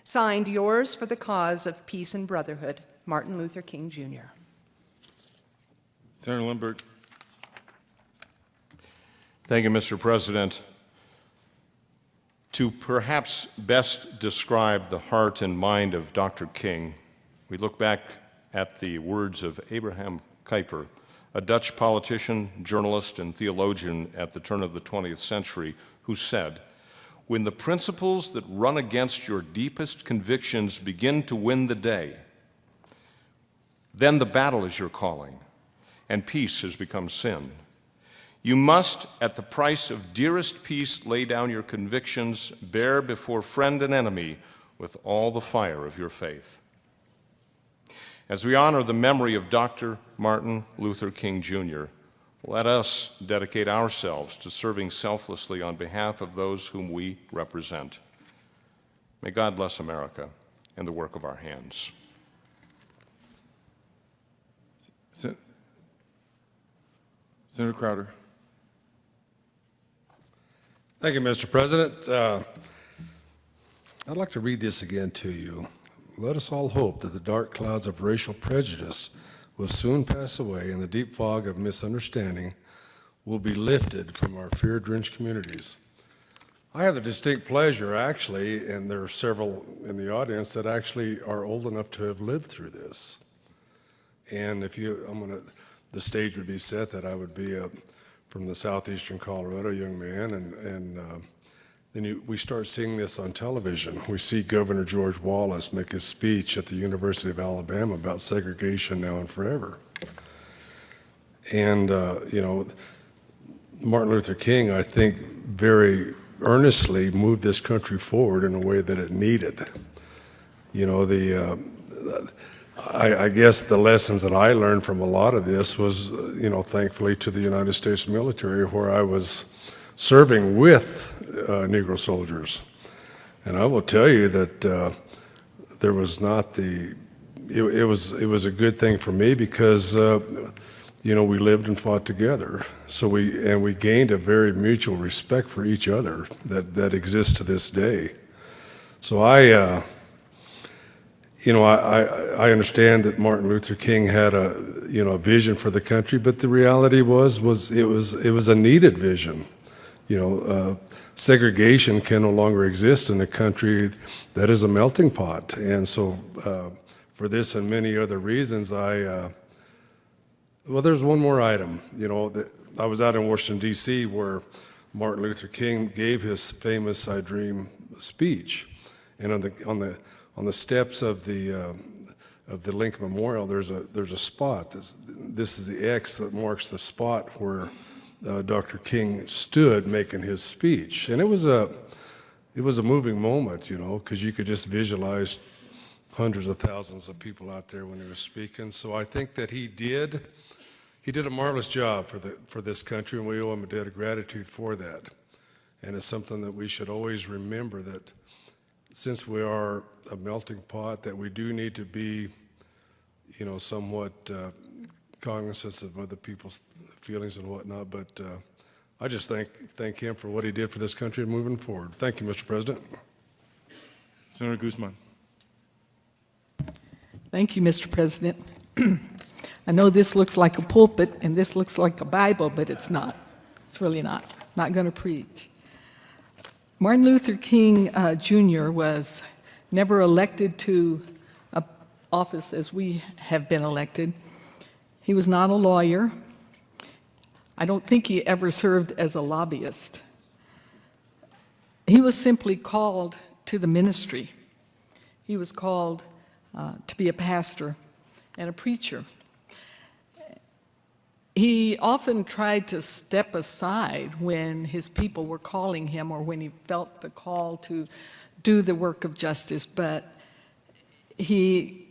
Signed, yours for the cause of peace and brotherhood, Martin Luther King, Jr. Senator Lindberg. Thank you, Mr. President. To perhaps best describe the heart and mind of Dr. King, we look back at the words of Abraham Kuyper, a Dutch politician, journalist, and theologian at the turn of the 20th century, who said, when the principles that run against your deepest convictions begin to win the day, then the battle is your calling, and peace has become sin. You must, at the price of dearest peace, lay down your convictions, bear before friend and enemy with all the fire of your faith. As we honor the memory of Dr. Martin Luther King, Jr., let us dedicate ourselves to serving selflessly on behalf of those whom we represent. May God bless America and the work of our hands. Senator Crowder. Thank you, Mr. President. I'd like to read this again to you. Let us all hope that the dark clouds of racial prejudice will soon pass away and the deep fog of misunderstanding will be lifted from our fear-drenched communities. I have the distinct pleasure, actually, and there are several in the audience that actually are old enough to have lived through this. And if you, the stage would be set that I would be from the southeastern Colorado young man, and then we start seeing this on television. We see Governor George Wallace make his speech at the University of Alabama about segregation now and forever. And, Martin Luther King, I think, very earnestly moved this country forward in a way that it needed. I guess the lessons that I learned from a lot of this was, thankfully to the United States military, where I was serving with Negro soldiers. And I will tell you that there was not it was a good thing for me because, we lived and fought together. So we gained a very mutual respect for each other that exists to this day. So I understand that Martin Luther King had a vision for the country, but the reality was it was a needed vision. Segregation can no longer exist in a country that is a melting pot. And so for this and many other reasons, there's one more item. I was out in Washington, D.C., where Martin Luther King gave his famous I Dream speech. And on on the steps of the Lincoln Memorial, there's a spot. This is the X that marks the spot where Dr. King stood making his speech, and it was a moving moment, you know, because you could just visualize hundreds of thousands of people out there when he was speaking. So I think that he did a marvelous job for this country, and we owe him a debt of gratitude for that. And it's something that we should always remember, that since we are a melting pot, that we do need to be, you know, somewhat cognizant of other people's feelings and whatnot. But I just thank him for what he did for this country and moving forward. Thank you, Mr. President. Senator Guzman. Thank you, Mr. President. I know this looks like a pulpit and this looks like a Bible, but it's not. It's really not. Not going to preach. Martin Luther King Jr. was never elected to an office as we have been elected. He was not a lawyer. I don't think he ever served as a lobbyist. He was simply called to the ministry. He was called to be a pastor and a preacher. He often tried to step aside when his people were calling him or when he felt the call to do the work of justice, but he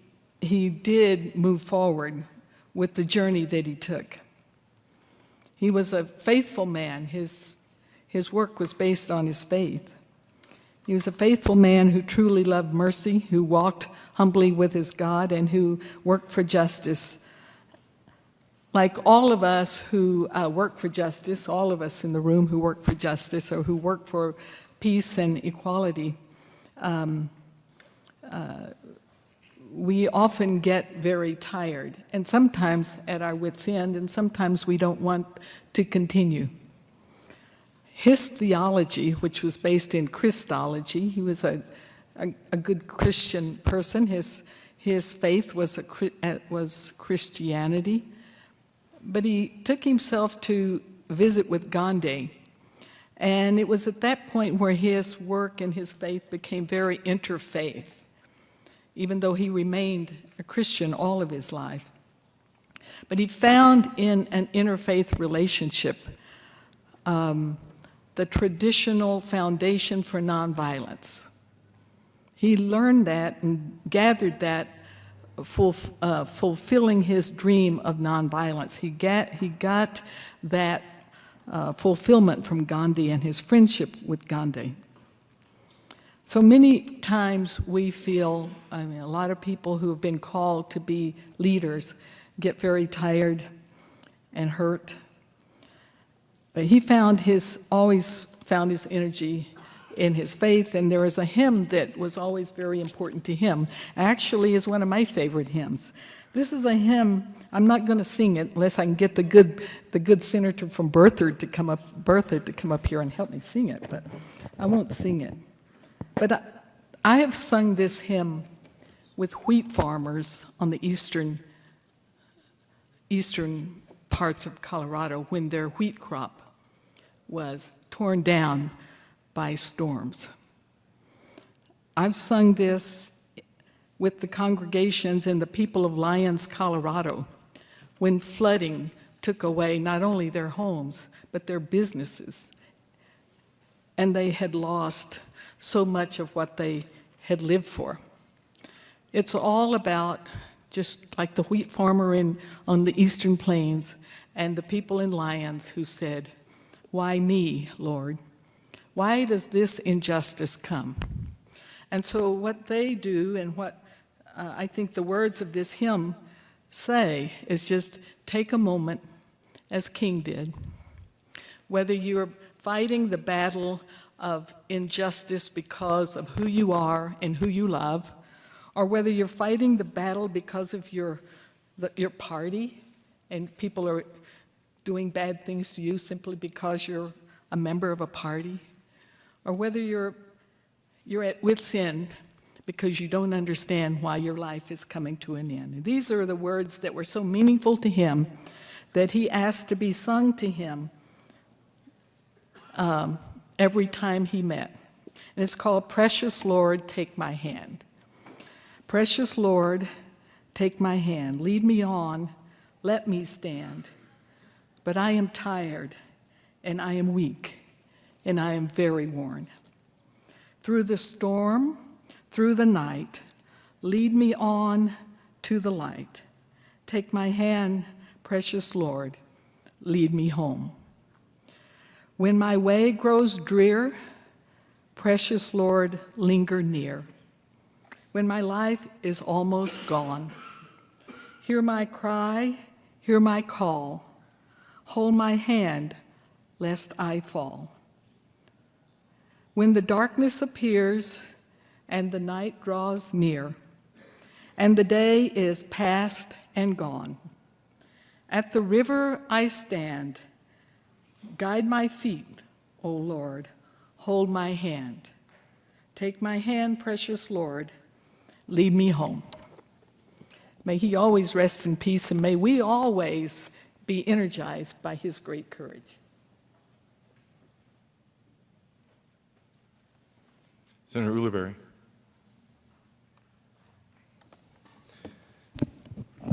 did move forward with the journey that he took. He was a faithful man. His work was based on his faith. He was a faithful man who truly loved mercy, who walked humbly with his God, and who worked for justice. Like all of us who work for justice, all of us in the room who work for justice or who work for peace and equality, we often get very tired, and sometimes at our wits' end, and sometimes we don't want to continue. His theology, which was based in Christology, he was a good Christian person. His faith was Christianity. But he took himself to visit with Gandhi. And it was at that point where his work and his faith became very interfaith, even though he remained a Christian all of his life. But he found in an interfaith relationship the traditional foundation for nonviolence. He learned that and gathered that fulfilling his dream of nonviolence. He got that fulfillment from Gandhi and his friendship with Gandhi. So many times we feel, a lot of people who have been called to be leaders get very tired and hurt. But he always found his energy in his faith, and there is a hymn that was always very important to him. Actually, is one of my favorite hymns. This is a hymn. I'm not going to sing it unless I can get the good senator from Berthoud to come up here and help me sing it. But I won't sing it. But I have sung this hymn with wheat farmers on the eastern parts of Colorado when their wheat crop was torn down by storms. I've sung this with the congregations and the people of Lyons, Colorado, when flooding took away not only their homes, but their businesses. And they had lost so much of what they had lived for. It's all about, just like the wheat farmer on the eastern plains and the people in Lyons who said, "Why me, Lord? Why does this injustice come?" And so what they do, and what I think the words of this hymn say, is just take a moment, as King did. Whether you're fighting the battle of injustice because of who you are and who you love, or whether you're fighting the battle because of your party and people are doing bad things to you simply because you're a member of a party, or whether you're at wit's end because you don't understand why your life is coming to an end. And these are the words that were so meaningful to him that he asked to be sung to him every time he met. And it's called "Precious Lord, Take My Hand." Precious Lord, take my hand, lead me on, let me stand. But I am tired, and I am weak, and I am very worn. Through the storm, through the night, lead me on to the light. Take my hand, precious Lord, lead me home. When my way grows drear, precious Lord, linger near. When my life is almost gone, hear my cry, hear my call. Hold my hand, lest I fall. When the darkness appears and the night draws near, and the day is past and gone, at the river I stand. Guide my feet, O Lord, hold my hand. Take my hand, precious Lord, lead me home. May he always rest in peace, and may we always be energized by his great courage. Senator Ulibarri.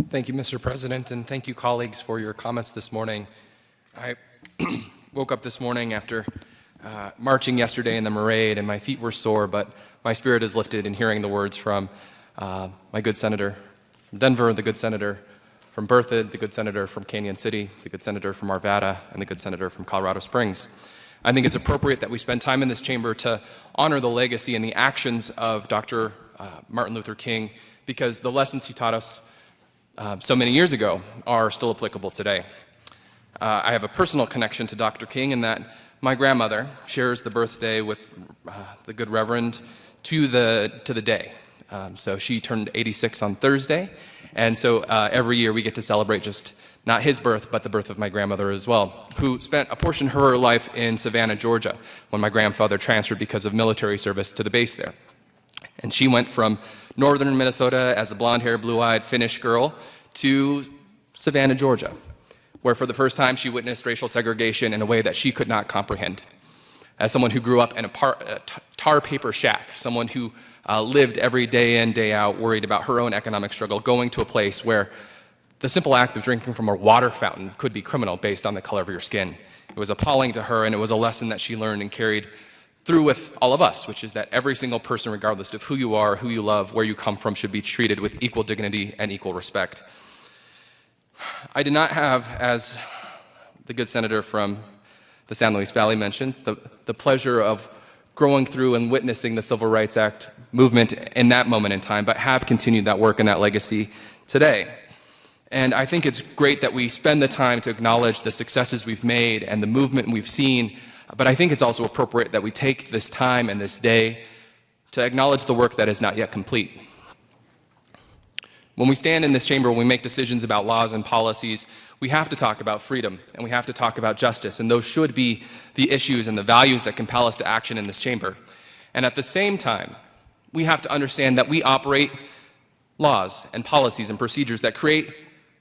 Thank you, Mr. President, and thank you, colleagues, for your comments this morning. I woke up this morning after marching yesterday in the Parade, and my feet were sore, but my spirit is lifted in hearing the words from my good senator from Denver, the good senator from Berthoud, the good senator from Canyon City, the good senator from Arvada, and the good senator from Colorado Springs. I think it's appropriate that we spend time in this chamber to honor the legacy and the actions of Dr. Martin Luther King, because the lessons he taught us so many years ago are still applicable today. I have a personal connection to Dr. King in that my grandmother shares the birthday with the good Reverend to the day. So she turned 86 on Thursday, and so every year we get to celebrate just not his birth, but the birth of my grandmother as well, who spent a portion of her life in Savannah, Georgia, when my grandfather transferred because of military service to the base there. And she went from northern Minnesota as a blonde-haired, blue-eyed Finnish girl to Savannah, Georgia, where for the first time she witnessed racial segregation in a way that she could not comprehend. As someone who grew up in a tar paper shack, someone who lived every day in, day out, worried about her own economic struggle, going to a place where the simple act of drinking from a water fountain could be criminal based on the color of your skin. It was appalling to her, and it was a lesson that she learned and carried through with all of us, which is that every single person, regardless of who you are, who you love, where you come from, should be treated with equal dignity and equal respect. I did not have, as the good senator from the San Luis Valley mentioned, the pleasure of growing through and witnessing the Civil Rights Act movement in that moment in time, but have continued that work and that legacy today. And I think it's great that we spend the time to acknowledge the successes we've made and the movement we've seen, but I think it's also appropriate that we take this time and this day to acknowledge the work that is not yet complete. When we stand in this chamber, when we make decisions about laws and policies, we have to talk about freedom and we have to talk about justice, and those should be the issues and the values that compel us to action in this chamber. And at the same time, we have to understand that we operate laws and policies and procedures that create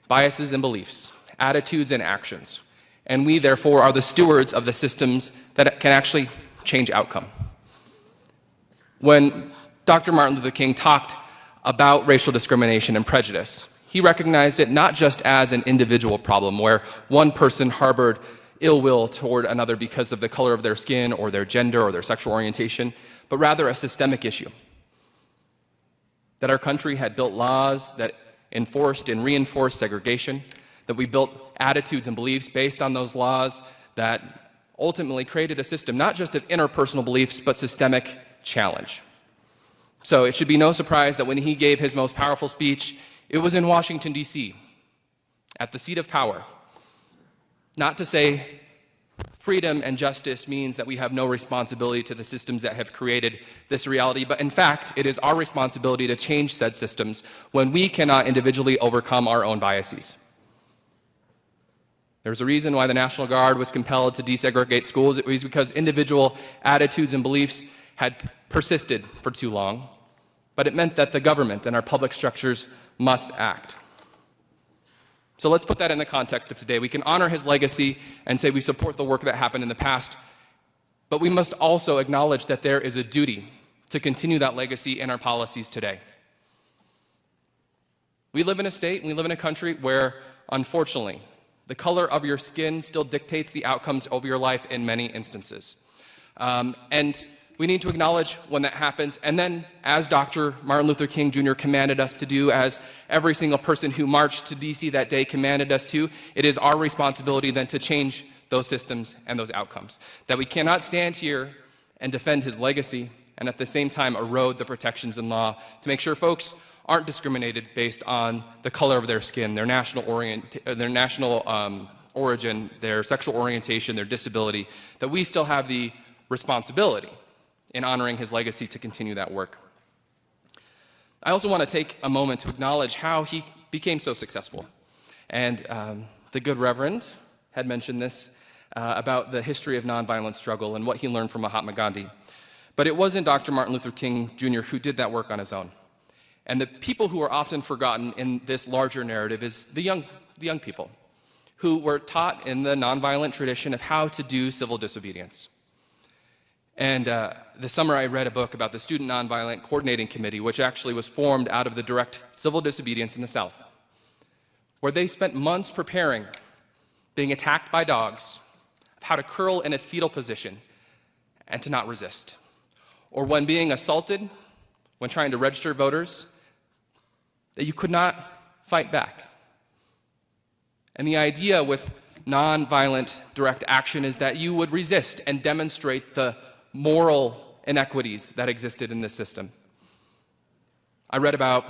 biases and beliefs, attitudes and actions, and we therefore are the stewards of the systems that can actually change outcome. When Dr. Martin Luther King talked about racial discrimination and prejudice, he recognized it not just as an individual problem where one person harbored ill will toward another because of the color of their skin or their gender or their sexual orientation, but rather a systemic issue. That our country had built laws that enforced and reinforced segregation, that we built attitudes and beliefs based on those laws that ultimately created a system not just of interpersonal beliefs, but systemic challenge. So it should be no surprise that when he gave his most powerful speech, it was in Washington, D.C., at the seat of power. Not to say freedom and justice means that we have no responsibility to the systems that have created this reality, but in fact, it is our responsibility to change said systems when we cannot individually overcome our own biases. There's a reason why the National Guard was compelled to desegregate schools. It was because individual attitudes and beliefs had persisted for too long, but it meant that the government and our public structures must act. So let's put that in the context of today. We can honor his legacy and say we support the work that happened in the past, but we must also acknowledge that there is a duty to continue that legacy in our policies today. We live in a state, and we live in a country where, unfortunately, the color of your skin still dictates the outcomes of your life in many instances. And we need to acknowledge when that happens, and then, as Dr. Martin Luther King Jr. commanded us to do, as every single person who marched to D.C. that day commanded us to, it is our responsibility then to change those systems and those outcomes. That we cannot stand here and defend his legacy and at the same time erode the protections in law to make sure folks aren't discriminated based on the color of their skin, their national origin, their sexual orientation, their disability, that we still have the responsibility in honoring his legacy to continue that work. I also want to take a moment to acknowledge how he became so successful. And the good Reverend had mentioned this about the history of nonviolent struggle and what he learned from Mahatma Gandhi. But it wasn't Dr. Martin Luther King Jr. who did that work on his own. And the people who are often forgotten in this larger narrative is the young people who were taught in the nonviolent tradition of how to do civil disobedience. And this summer I read a book about the Student Nonviolent Coordinating Committee, which actually was formed out of the direct civil disobedience in the South, where they spent months preparing, being attacked by dogs, of how to curl in a fetal position and to not resist. Or when being assaulted, when trying to register voters, that you could not fight back. And the idea with nonviolent direct action is that you would resist and demonstrate the moral inequities that existed in this system. I read about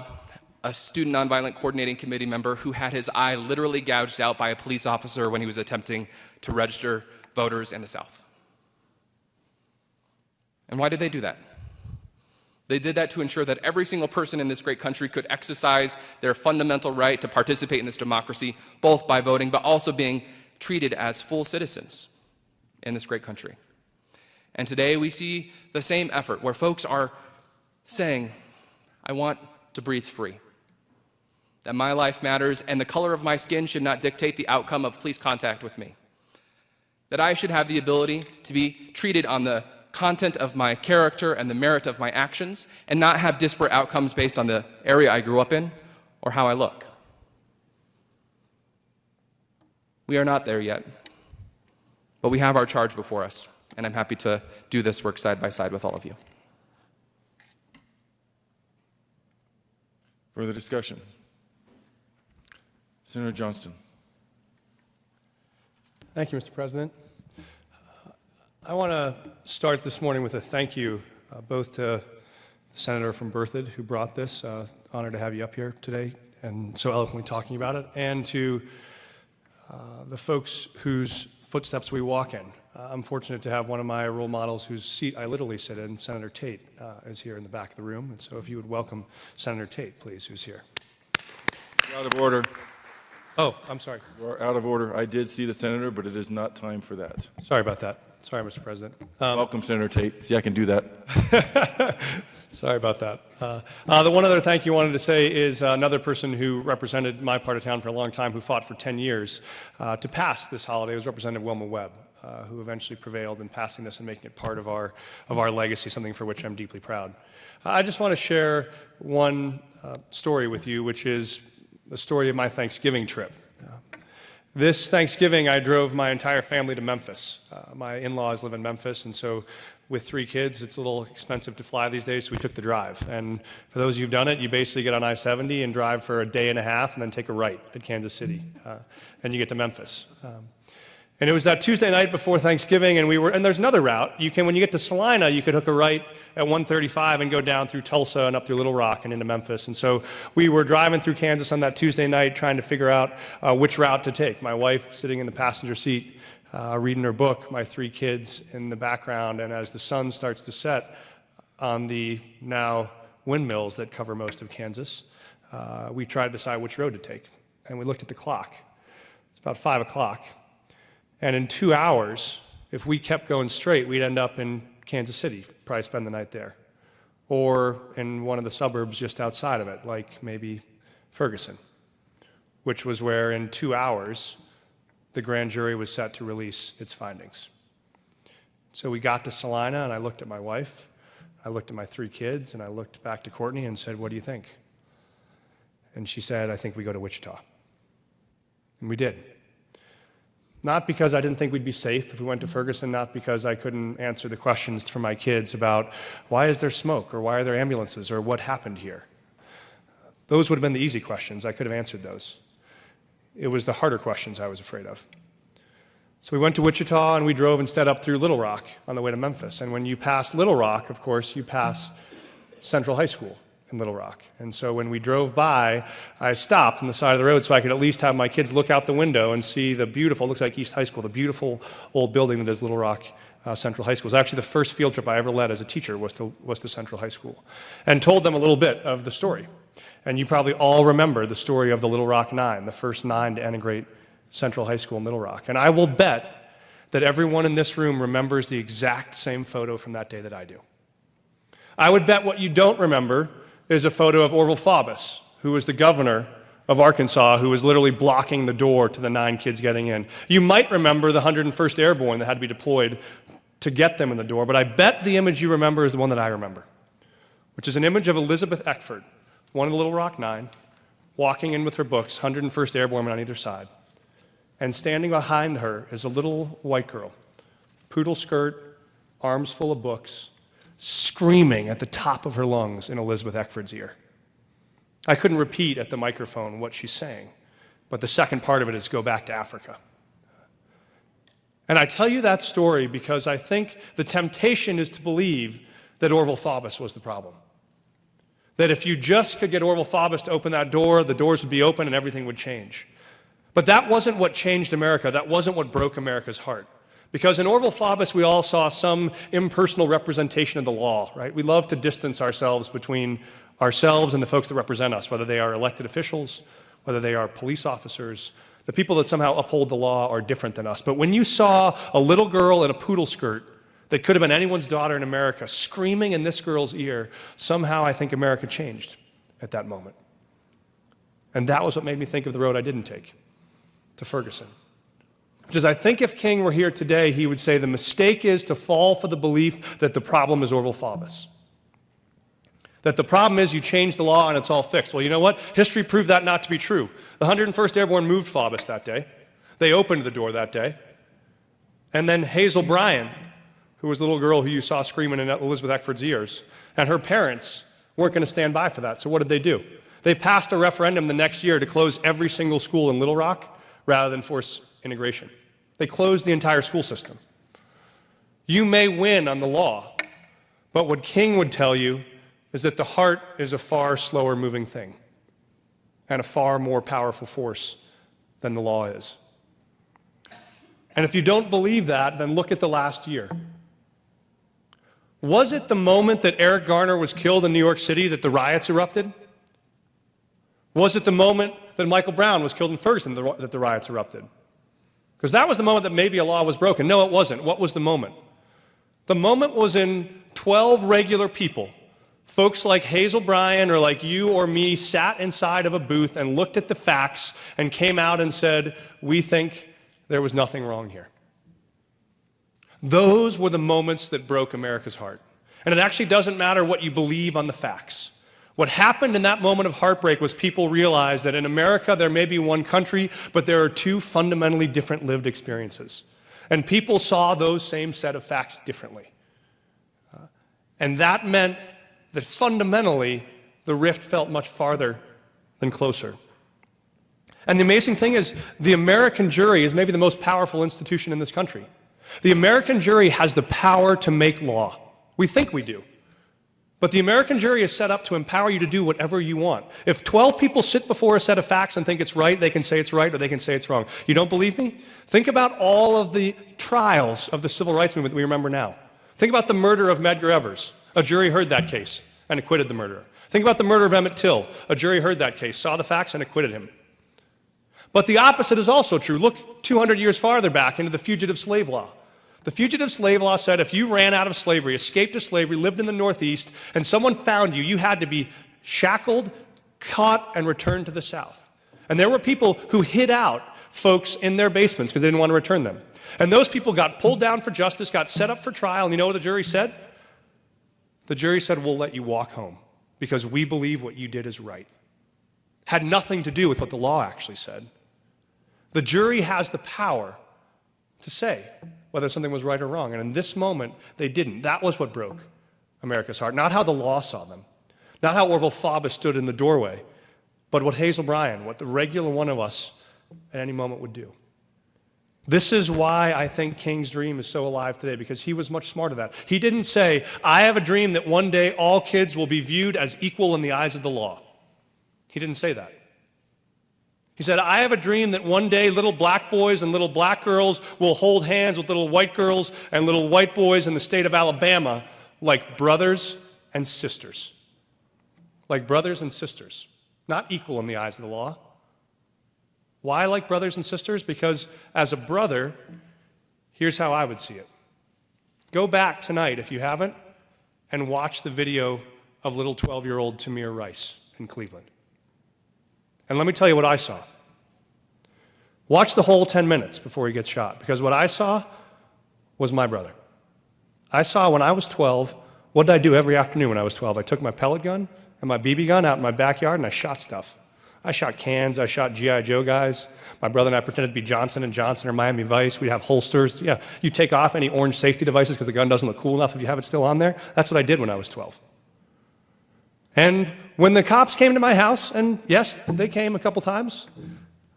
a student nonviolent coordinating committee member who had his eye literally gouged out by a police officer when he was attempting to register voters in the South. And why did they do that? They did that to ensure that every single person in this great country could exercise their fundamental right to participate in this democracy, both by voting, but also being treated as full citizens in this great country. And today we see the same effort where folks are saying, I want to breathe free, that my life matters and the color of my skin should not dictate the outcome of police contact with me, that I should have the ability to be treated on the content of my character and the merit of my actions and not have disparate outcomes based on the area I grew up in or how I look. We are not there yet, but we have our charge before us, and I'm happy to do this work side by side with all of you. Further discussion? Senator Johnston. Thank you, Mr. President. I want to start this morning with a thank you both to the Senator from Berthoud who brought this, honored to have you up here today and so eloquently talking about it, and to the folks whose footsteps we walk in. I'm fortunate to have one of my role models whose seat I literally sit in, Senator Tate, is here in the back of the room. And so if you would welcome Senator Tate, please, who's here. You're out of order. Oh, I'm sorry. You are out of order. I did see the senator, but it is not time for that. Sorry about that. Sorry, Mr. President. Welcome, Senator Tate. See, I can do that. Sorry about that. The one other thank you I wanted to say is another person who represented my part of town for a long time, who fought for 10 years to pass this holiday, was Representative Wilma Webb, who eventually prevailed in passing this and making it part of our legacy, something for which I'm deeply proud. I just want to share one story with you, which is the story of my Thanksgiving trip. This Thanksgiving, I drove my entire family to Memphis. My in-laws live in Memphis, and so with 3 kids, it's a little expensive to fly these days, so we took the drive. And for those who've done it, you basically get on I-70 and drive for a day and a half and then take a right at Kansas City, and you get to Memphis. And it was that Tuesday night before Thanksgiving, and there's another route. When you get to Salina, you could hook a right at 135 and go down through Tulsa and up through Little Rock and into Memphis. And so we were driving through Kansas on that Tuesday night trying to figure out which route to take. My wife sitting in the passenger seat, reading her book, my 3 kids in the background, and as the sun starts to set on the now windmills that cover most of Kansas, we tried to decide which road to take. And we looked at the clock. It's about 5 o'clock. And in 2 hours, if we kept going straight, we'd end up in Kansas City, probably spend the night there. Or in one of the suburbs just outside of it, like maybe Ferguson, which was where in 2 hours, the grand jury was set to release its findings. So we got to Salina, and I looked at my wife, I looked at my 3 kids, and I looked back to Courtney and said, "What do you think?" And she said, I think we go to Wichita. And we did. Not because I didn't think we'd be safe if we went to Ferguson, not because I couldn't answer the questions for my kids about why is there smoke, or why are there ambulances, or what happened here. Those would have been the easy questions. I could have answered those. It was the harder questions I was afraid of. So we went to Wichita, and we drove instead up through Little Rock on the way to Memphis. And when you pass Little Rock, of course, you pass Central High School in Little Rock. And so when we drove by, I stopped on the side of the road so I could at least have my kids look out the window and see the beautiful, looks like East High School, the beautiful old building that is Little Rock Central High School. It was actually the first field trip I ever led as a teacher was to Central High School, and told them a little bit of the story. And you probably all remember the story of the Little Rock Nine, the first nine to integrate Central High School in Little Rock. And I will bet that everyone in this room remembers the exact same photo from that day that I do. I would bet what you don't remember is a photo of Orville Faubus, who was the governor of Arkansas, who was literally blocking the door to the 9 kids getting in. You might remember the 101st Airborne that had to be deployed to get them in the door, but I bet the image you remember is the one that I remember, which is an image of Elizabeth Eckford, one of the Little Rock Nine, walking in with her books, 101st Airborne on either side. And standing behind her is a little white girl, poodle skirt, arms full of books, screaming at the top of her lungs in Elizabeth Eckford's ear. I couldn't repeat at the microphone what she's saying, but the second part of it is go back to Africa. And I tell you that story because I think the temptation is to believe that Orville Faubus was the problem. That if you just could get Orville Faubus to open that door, the doors would be open and everything would change. But that wasn't what changed America. That wasn't what broke America's heart. Because in Orville Faubus, we all saw some impersonal representation of the law, right? We love to distance ourselves between ourselves and the folks that represent us, whether they are elected officials, whether they are police officers. The people that somehow uphold the law are different than us. But when you saw a little girl in a poodle skirt that could have been anyone's daughter in America screaming in this girl's ear, somehow I think America changed at that moment. And that was what made me think of the road I didn't take, to Ferguson. Because I think if King were here today, he would say the mistake is to fall for the belief that the problem is Orville Faubus. That the problem is you change the law and it's all fixed. Well, you know what? History proved that not to be true. The 101st Airborne moved Faubus that day. They opened the door that day. And then Hazel Bryan, who was the little girl who you saw screaming in Elizabeth Eckford's ears, and her parents weren't going to stand by for that. So what did they do? They passed a referendum the next year to close every single school in Little Rock rather than force integration. They closed the entire school system. You may win on the law, but what King would tell you is that the heart is a far slower moving thing and a far more powerful force than the law is. And if you don't believe that, then look at the last year. Was it the moment that Eric Garner was killed in New York City that the riots erupted? Was it the moment that Michael Brown was killed in Ferguson that the riots erupted? Because that was the moment that maybe a law was broken. No, it wasn't. What was the moment? The moment was in 12 regular people. Folks like Hazel Bryan or like you or me sat inside of a booth and looked at the facts and came out and said, we think there was nothing wrong here. Those were the moments that broke America's heart. And it actually doesn't matter what you believe on the facts. What happened in that moment of heartbreak was people realized that in America there may be one country, but there are two fundamentally different lived experiences. And people saw those same set of facts differently. And that meant that fundamentally the rift felt much farther than closer. And the amazing thing is the American jury is maybe the most powerful institution in this country. The American jury has the power to make law. We think we do. But the American jury is set up to empower you to do whatever you want. If 12 people sit before a set of facts and think it's right, they can say it's right or they can say it's wrong. You don't believe me? Think about all of the trials of the civil rights movement that we remember now. Think about the murder of Medgar Evers. A jury heard that case and acquitted the murderer. Think about the murder of Emmett Till. A jury heard that case, saw the facts, and acquitted him. But the opposite is also true. Look 200 years farther back into the fugitive slave law. The fugitive slave law said if you ran out of slavery, escaped to slavery, lived in the Northeast, and someone found you, you had to be shackled, caught, and returned to the South. And there were people who hid out folks in their basements because they didn't want to return them. And those people got pulled down for justice, got set up for trial, and you know what the jury said? The jury said, we'll let you walk home because we believe what you did is right. had nothing to do with what the law actually said. The jury has the power to say whether something was right or wrong, and in this moment, they didn't. That was what broke America's heart, not how the law saw them, not how Orville Faubus stood in the doorway, but what Hazel Bryan, what the regular one of us at any moment would do. This is why I think King's dream is so alive today, because he was much smarter than that. He didn't say, I have a dream that one day all kids will be viewed as equal in the eyes of the law. He didn't say that. He said, I have a dream that one day little black boys and little black girls will hold hands with little white girls and little white boys in the state of Alabama like brothers and sisters. Like brothers and sisters, not equal in the eyes of the law. Why like brothers and sisters? Because as a brother, here's how I would see it. Go back tonight, if you haven't, and watch the video of little 12-year-old Tamir Rice in Cleveland. And let me tell you what I saw. Watch the whole 10 minutes before he gets shot, because what I saw was my brother. I saw when I was 12, what did I do every afternoon when I was 12? I took my pellet gun and my BB gun out in my backyard and I shot stuff. I shot cans, I shot G.I. Joe guys. My brother and I pretended to be Johnson & Johnson or Miami Vice. We'd have holsters. Yeah, you take off any orange safety devices because the gun doesn't look cool enough if you have it still on there. That's what I did when I was 12. And when the cops came to my house, and yes, they came a couple times,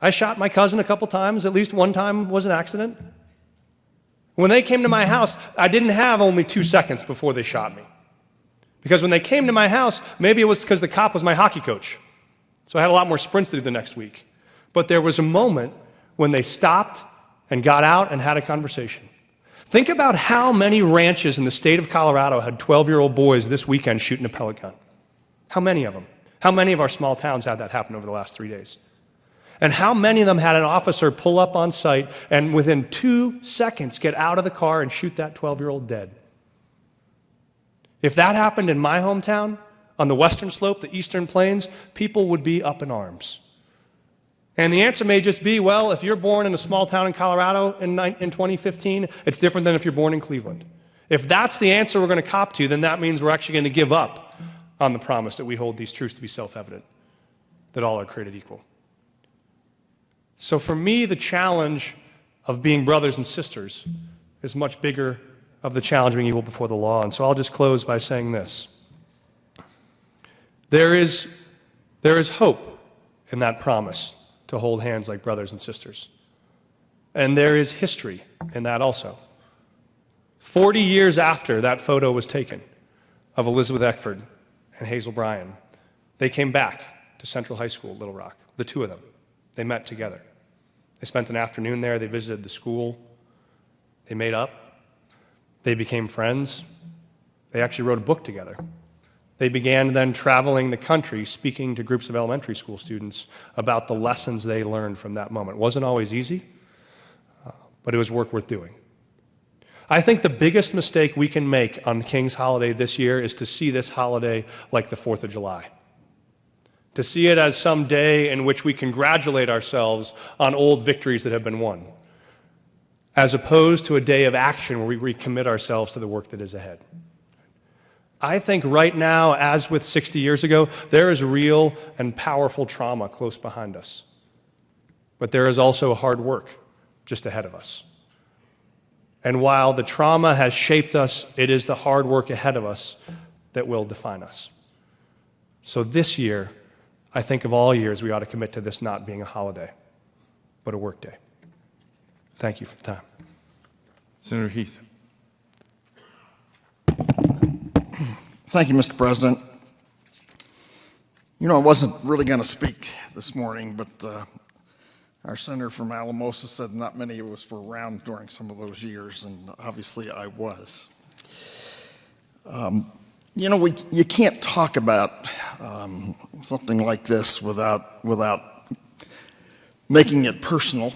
I shot my cousin a couple times. At least one time was an accident. When they came to my house, I didn't have only 2 seconds before they shot me. Because when they came to my house, maybe it was because the cop was my hockey coach. So I had a lot more sprints to do the next week. But there was a moment when they stopped and got out and had a conversation. Think about how many ranches in the state of Colorado had 12-year-old boys this weekend shooting a pellet gun. How many of them? How many of our small towns had that happen over the last 3 days? And how many of them had an officer pull up on site and within 2 seconds get out of the car and shoot that 12-year-old dead? If that happened in my hometown, on the western slope, the eastern plains, people would be up in arms. And the answer may just be, well, if you're born in a small town in Colorado in 2015, it's different than if you're born in Cleveland. If that's the answer we're going to cop to, then that means we're actually going to give up on the promise that we hold these truths to be self-evident, that all are created equal. So for me, the challenge of being brothers and sisters is much bigger of the challenge of being equal before the law. And so I'll just close by saying this. There is hope in that promise to hold hands like brothers and sisters. And there is history in that also. 40 years after that photo was taken of Elizabeth Eckford and Hazel Bryan, they came back to Central High School, Little Rock, the two of them. They met together. They spent an afternoon there. They visited the school. They made up. They became friends. They actually wrote a book together. They began then traveling the country, speaking to groups of elementary school students about the lessons they learned from that moment. It wasn't always easy, but it was work worth doing. I think the biggest mistake we can make on the King's holiday this year is to see this holiday like the 4th of July. To see it as some day in which we congratulate ourselves on old victories that have been won, as opposed to a day of action where we recommit ourselves to the work that is ahead. I think right now, as with 60 years ago, there is real and powerful trauma close behind us. But there is also hard work just ahead of us. And while the trauma has shaped us, it is the hard work ahead of us that will define us. So this year, I think of all years, we ought to commit to this not being a holiday, but a work day. Thank you for the time. Senator Heath. Thank you, Mr. President. You know, I wasn't really going to speak this morning, but our senator from Alamosa said not many of us were around during some of those years, and obviously I was. You know, you can't talk about something like this without making it personal.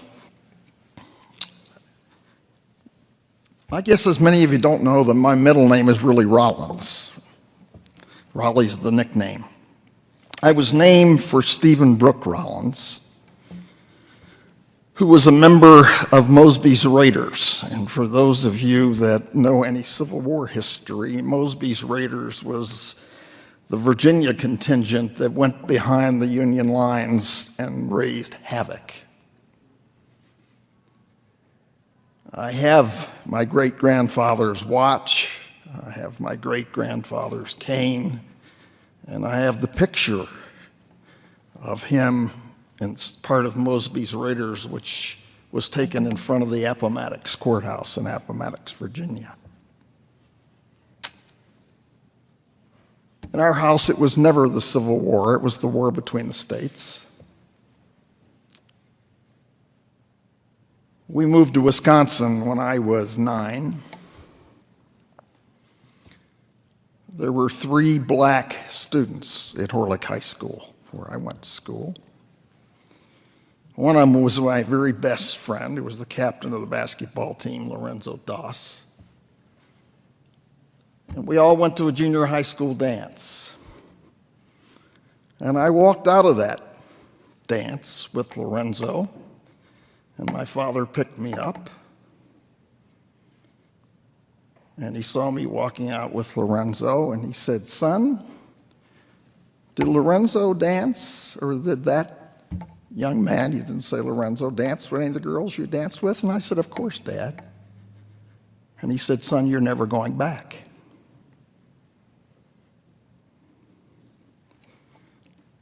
I guess as many of you don't know that my middle name is really Rollins. Raleigh's the nickname. I was named for Stephen Brooke Rollins, who was a member of Mosby's Raiders. And for those of you that know any Civil War history, Mosby's Raiders was the Virginia contingent that went behind the Union lines and raised havoc. I have my great-grandfather's watch, I have my great-grandfather's cane, and I have the picture of him in part of Mosby's Raiders, which was taken in front of the Appomattox Courthouse in Appomattox, Virginia. In our house, it was never the Civil War, it was the war between the states. We moved to Wisconsin when I was 9. There were 3 black students at Horlick High School, where I went to school. One of them was my very best friend, who was the captain of the basketball team, Lorenzo Doss. And we all went to a junior high school dance. And I walked out of that dance with Lorenzo, and my father picked me up. And he saw me walking out with Lorenzo, and he said, "Son, did Lorenzo dance, or did that young man," you didn't say Lorenzo, "dance with any of the girls you danced with?" And I said, "Of course, Dad." And he said, "Son, you're never going back."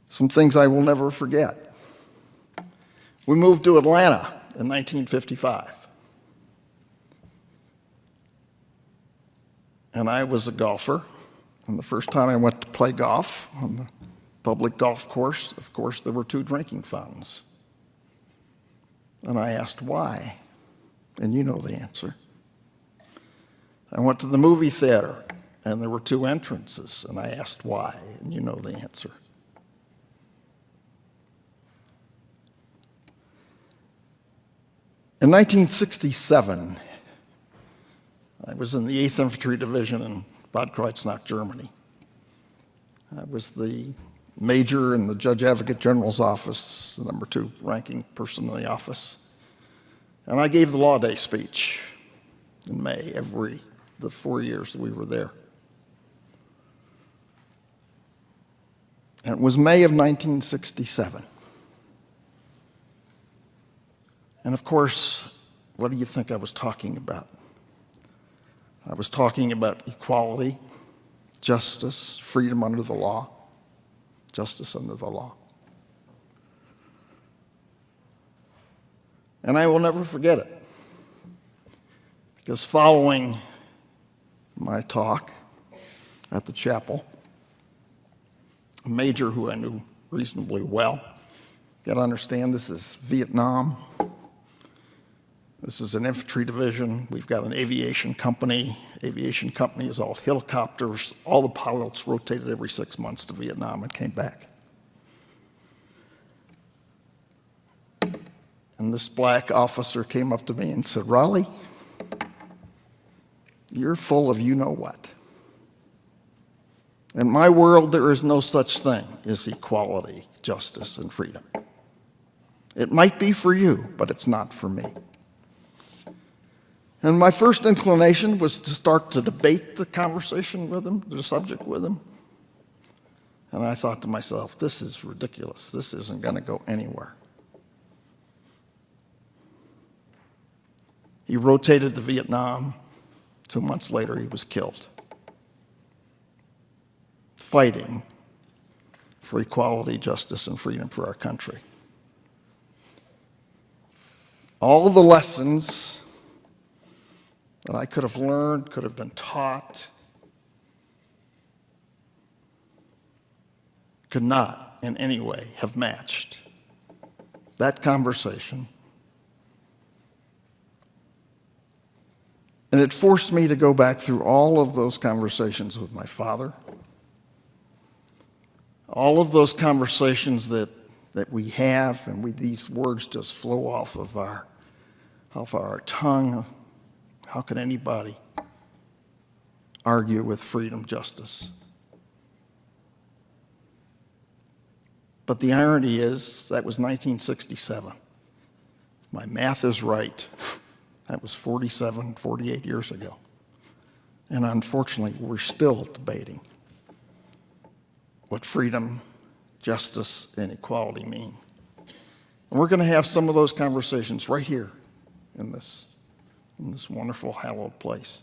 Some things I will never forget. We moved to Atlanta in 1955. And I was a golfer. And the first time I went to play golf on the public golf course, of course, there were 2 drinking fountains. And I asked why, and you know the answer. I went to the movie theater, and there were 2 entrances, and I asked why, and you know the answer. In 1967, I was in the 8th Infantry Division in Bad Kreuznach, Germany. I was the major in the Judge Advocate General's office, the number 2 ranking person in the office. And I gave the Law Day speech in May the 4 years that we were there. And it was May of 1967. And of course, what do you think I was talking about? I was talking about equality, justice, freedom under the law, justice under the law. And I will never forget it, because following my talk at the chapel, a major who I knew reasonably well, you got to understand, this is Vietnam. This is an infantry division. We've got an aviation company. Aviation company is all helicopters. All the pilots rotated every 6 months to Vietnam and came back. And this black officer came up to me and said, "Raleigh, you're full of you-know-what. In my world, there is no such thing as equality, justice, and freedom. It might be for you, but it's not for me." And my first inclination was to start to debate the conversation with him, the subject with him. And I thought to myself, this is ridiculous. This isn't going to go anywhere. He rotated to Vietnam. 2 months later, he was killed, fighting for equality, justice, and freedom for our country. All the lessons that I could have learned, could have been taught, could not in any way have matched that conversation. And it forced me to go back through all of those conversations with my father, all of those conversations that we have, and these words just flow off of our tongue. How can anybody argue with freedom, justice? But the irony is, that was 1967. My math is right. That was 48 years ago. And unfortunately, we're still debating what freedom, justice, and equality mean. And we're going to have some of those conversations right here in this wonderful, hallowed place.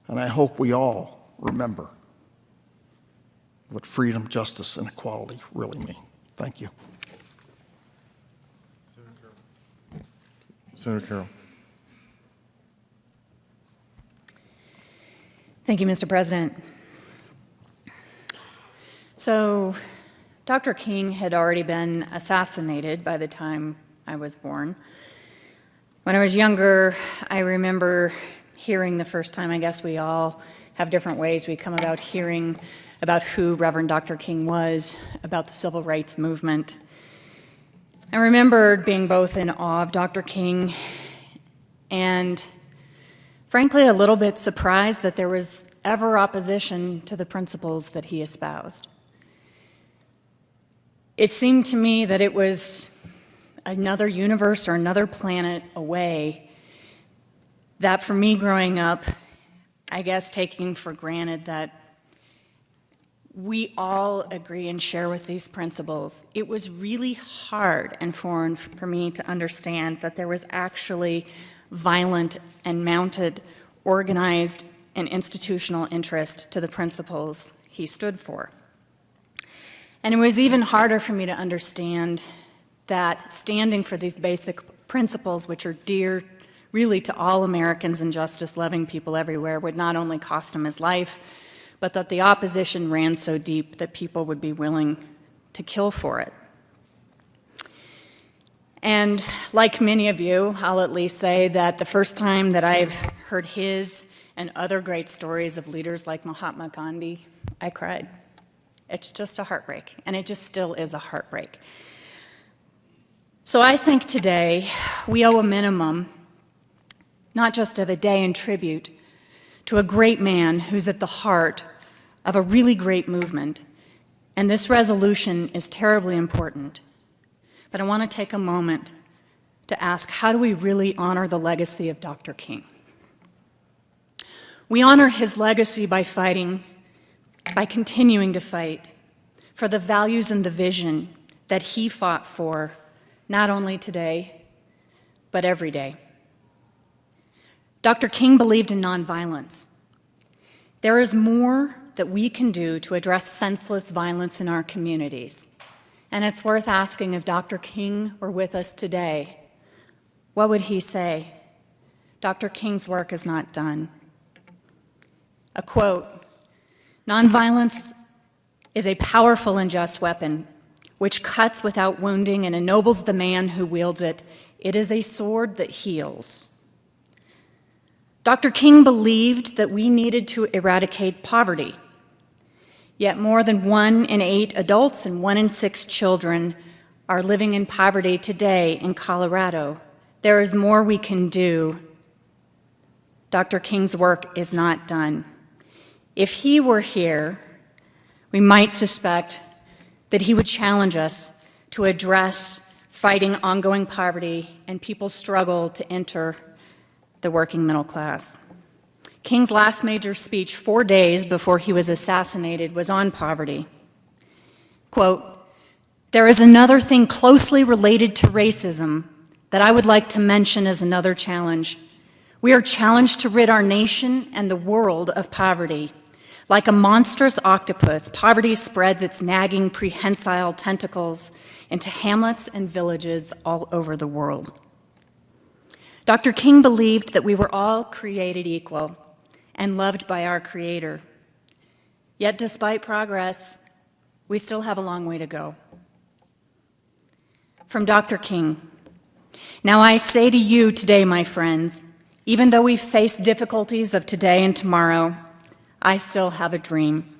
And I hope we all remember what freedom, justice, and equality really mean. Thank you. Senator Carroll. Thank you, Mr. President. So, Dr. King had already been assassinated by the time I was born. When I was younger, I remember hearing the first time, I guess we all have different ways we come about hearing about who Reverend Dr. King was, about the civil rights movement. I remembered being both in awe of Dr. King and, frankly, a little bit surprised that there was ever opposition to the principles that he espoused. It seemed to me that it was another universe or another planet away that, for me growing up, I guess taking for granted that we all agree and share with these principles. It was really hard and foreign for me to understand that there was actually violent and mounted, organized and institutional interest to the principles he stood for. And it was even harder for me to understand that standing for these basic principles, which are dear really to all Americans and justice-loving people everywhere, would not only cost him his life, but that the opposition ran so deep that people would be willing to kill for it. And like many of you, I'll at least say that the first time that I've heard his and other great stories of leaders like Mahatma Gandhi, I cried. It's just a heartbreak, and it just still is a heartbreak. So I think today we owe a minimum, not just of a day in tribute, to a great man who's at the heart of a really great movement. And this resolution is terribly important. But I want to take a moment to ask, how do we really honor the legacy of Dr. King? We honor his legacy by fighting, by continuing to fight for the values and the vision that he fought for, not only today, but every day. Dr. King believed in nonviolence. There is more that we can do to address senseless violence in our communities. And it's worth asking if Dr. King were with us today, what would he say? Dr. King's work is not done. A quote, "Nonviolence is a powerful and just weapon, which cuts without wounding and ennobles the man who wields it. It is a sword that heals." Dr. King believed that we needed to eradicate poverty. Yet more than 1 in 8 adults and 1 in 6 children are living in poverty today in Colorado. There is more we can do. Dr. King's work is not done. If he were here, we might suspect that he would challenge us to address fighting ongoing poverty and people's struggle to enter the working middle class. King's last major speech 4 days before he was assassinated was on poverty. Quote, "There is another thing closely related to racism that I would like to mention as another challenge. We are challenged to rid our nation and the world of poverty. Like a monstrous octopus, poverty spreads its nagging, prehensile tentacles into hamlets and villages all over the world." Dr. King believed that we were all created equal and loved by our Creator. Yet despite progress, we still have a long way to go. From Dr. King, "Now I say to you today, my friends, even though we face difficulties of today and tomorrow, I still have a dream.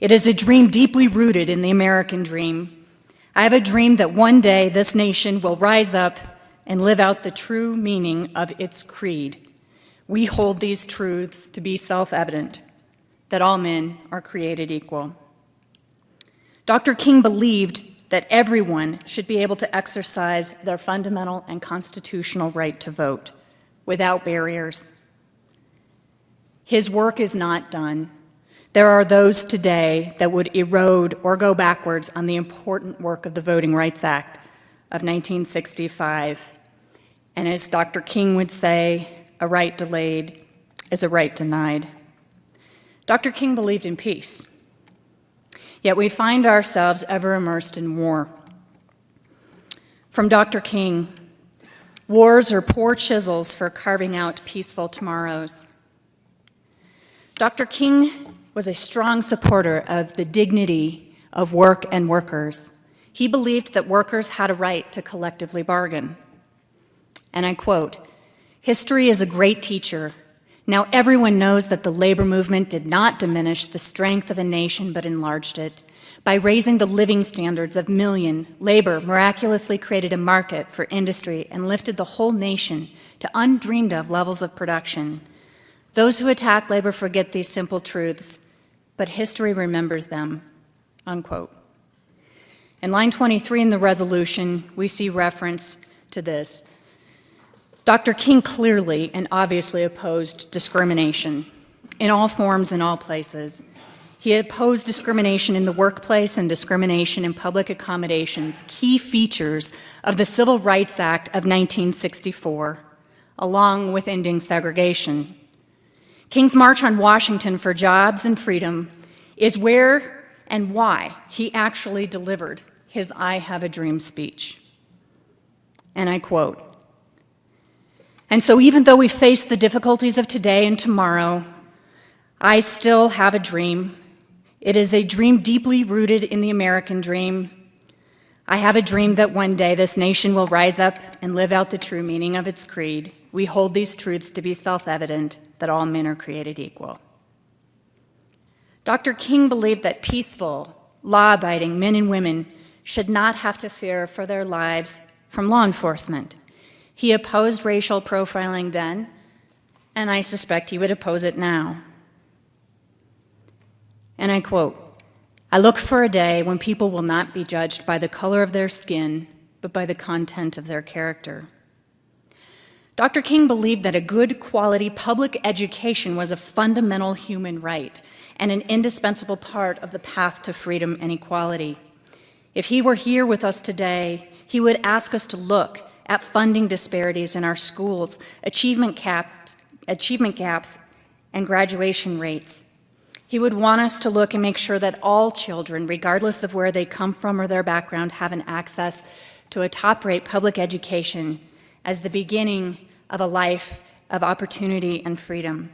It is a dream deeply rooted in the American dream. I have a dream that one day this nation will rise up and live out the true meaning of its creed. We hold these truths to be self-evident, that all men are created equal." Dr. King believed that everyone should be able to exercise their fundamental and constitutional right to vote without barriers. His work is not done. there are those today that would erode or go backwards on the important work of the Voting Rights Act of 1965. And as Dr. King would say, a right delayed is a right denied. Dr. King believed in peace, yet we find ourselves ever immersed in war. From Dr. King, wars are poor chisels for carving out peaceful tomorrows. Dr. King was a strong supporter of the dignity of work and workers. He believed that workers had a right to collectively bargain. And I quote, "History is a great teacher. Now everyone knows that the labor movement did not diminish the strength of a nation but enlarged it. By raising the living standards of millions, labor miraculously created a market for industry and lifted the whole nation to undreamed of levels of production. Those who attack labor forget these simple truths, but history remembers them," unquote. In line 23 in the resolution, we see reference to this. Dr. King clearly and obviously opposed discrimination in all forms and all places. He opposed discrimination in the workplace and discrimination in public accommodations, key features of the Civil Rights Act of 1964, along with ending segregation. King's March on Washington for Jobs and Freedom is where and why he actually delivered his I Have a Dream speech. And I quote, "And so even though we face the difficulties of today and tomorrow, I still have a dream. It is a dream deeply rooted in the American dream. I have a dream that one day this nation will rise up and live out the true meaning of its creed. We hold these truths to be self-evident, that all men are created equal." Dr. King believed that peaceful, law-abiding men and women should not have to fear for their lives from law enforcement. He opposed racial profiling then, and I suspect he would oppose it now. And I quote, "I look for a day when people will not be judged by the color of their skin, but by the content of their character." Dr. King believed that a good quality public education was a fundamental human right and an indispensable part of the path to freedom and equality. If he were here with us today, he would ask us to look at funding disparities in our schools, achievement gaps, and graduation rates. He would want us to look and make sure that all children, regardless of where they come from or their background, have an access to a top-rate public education as the beginning of a life of opportunity and freedom.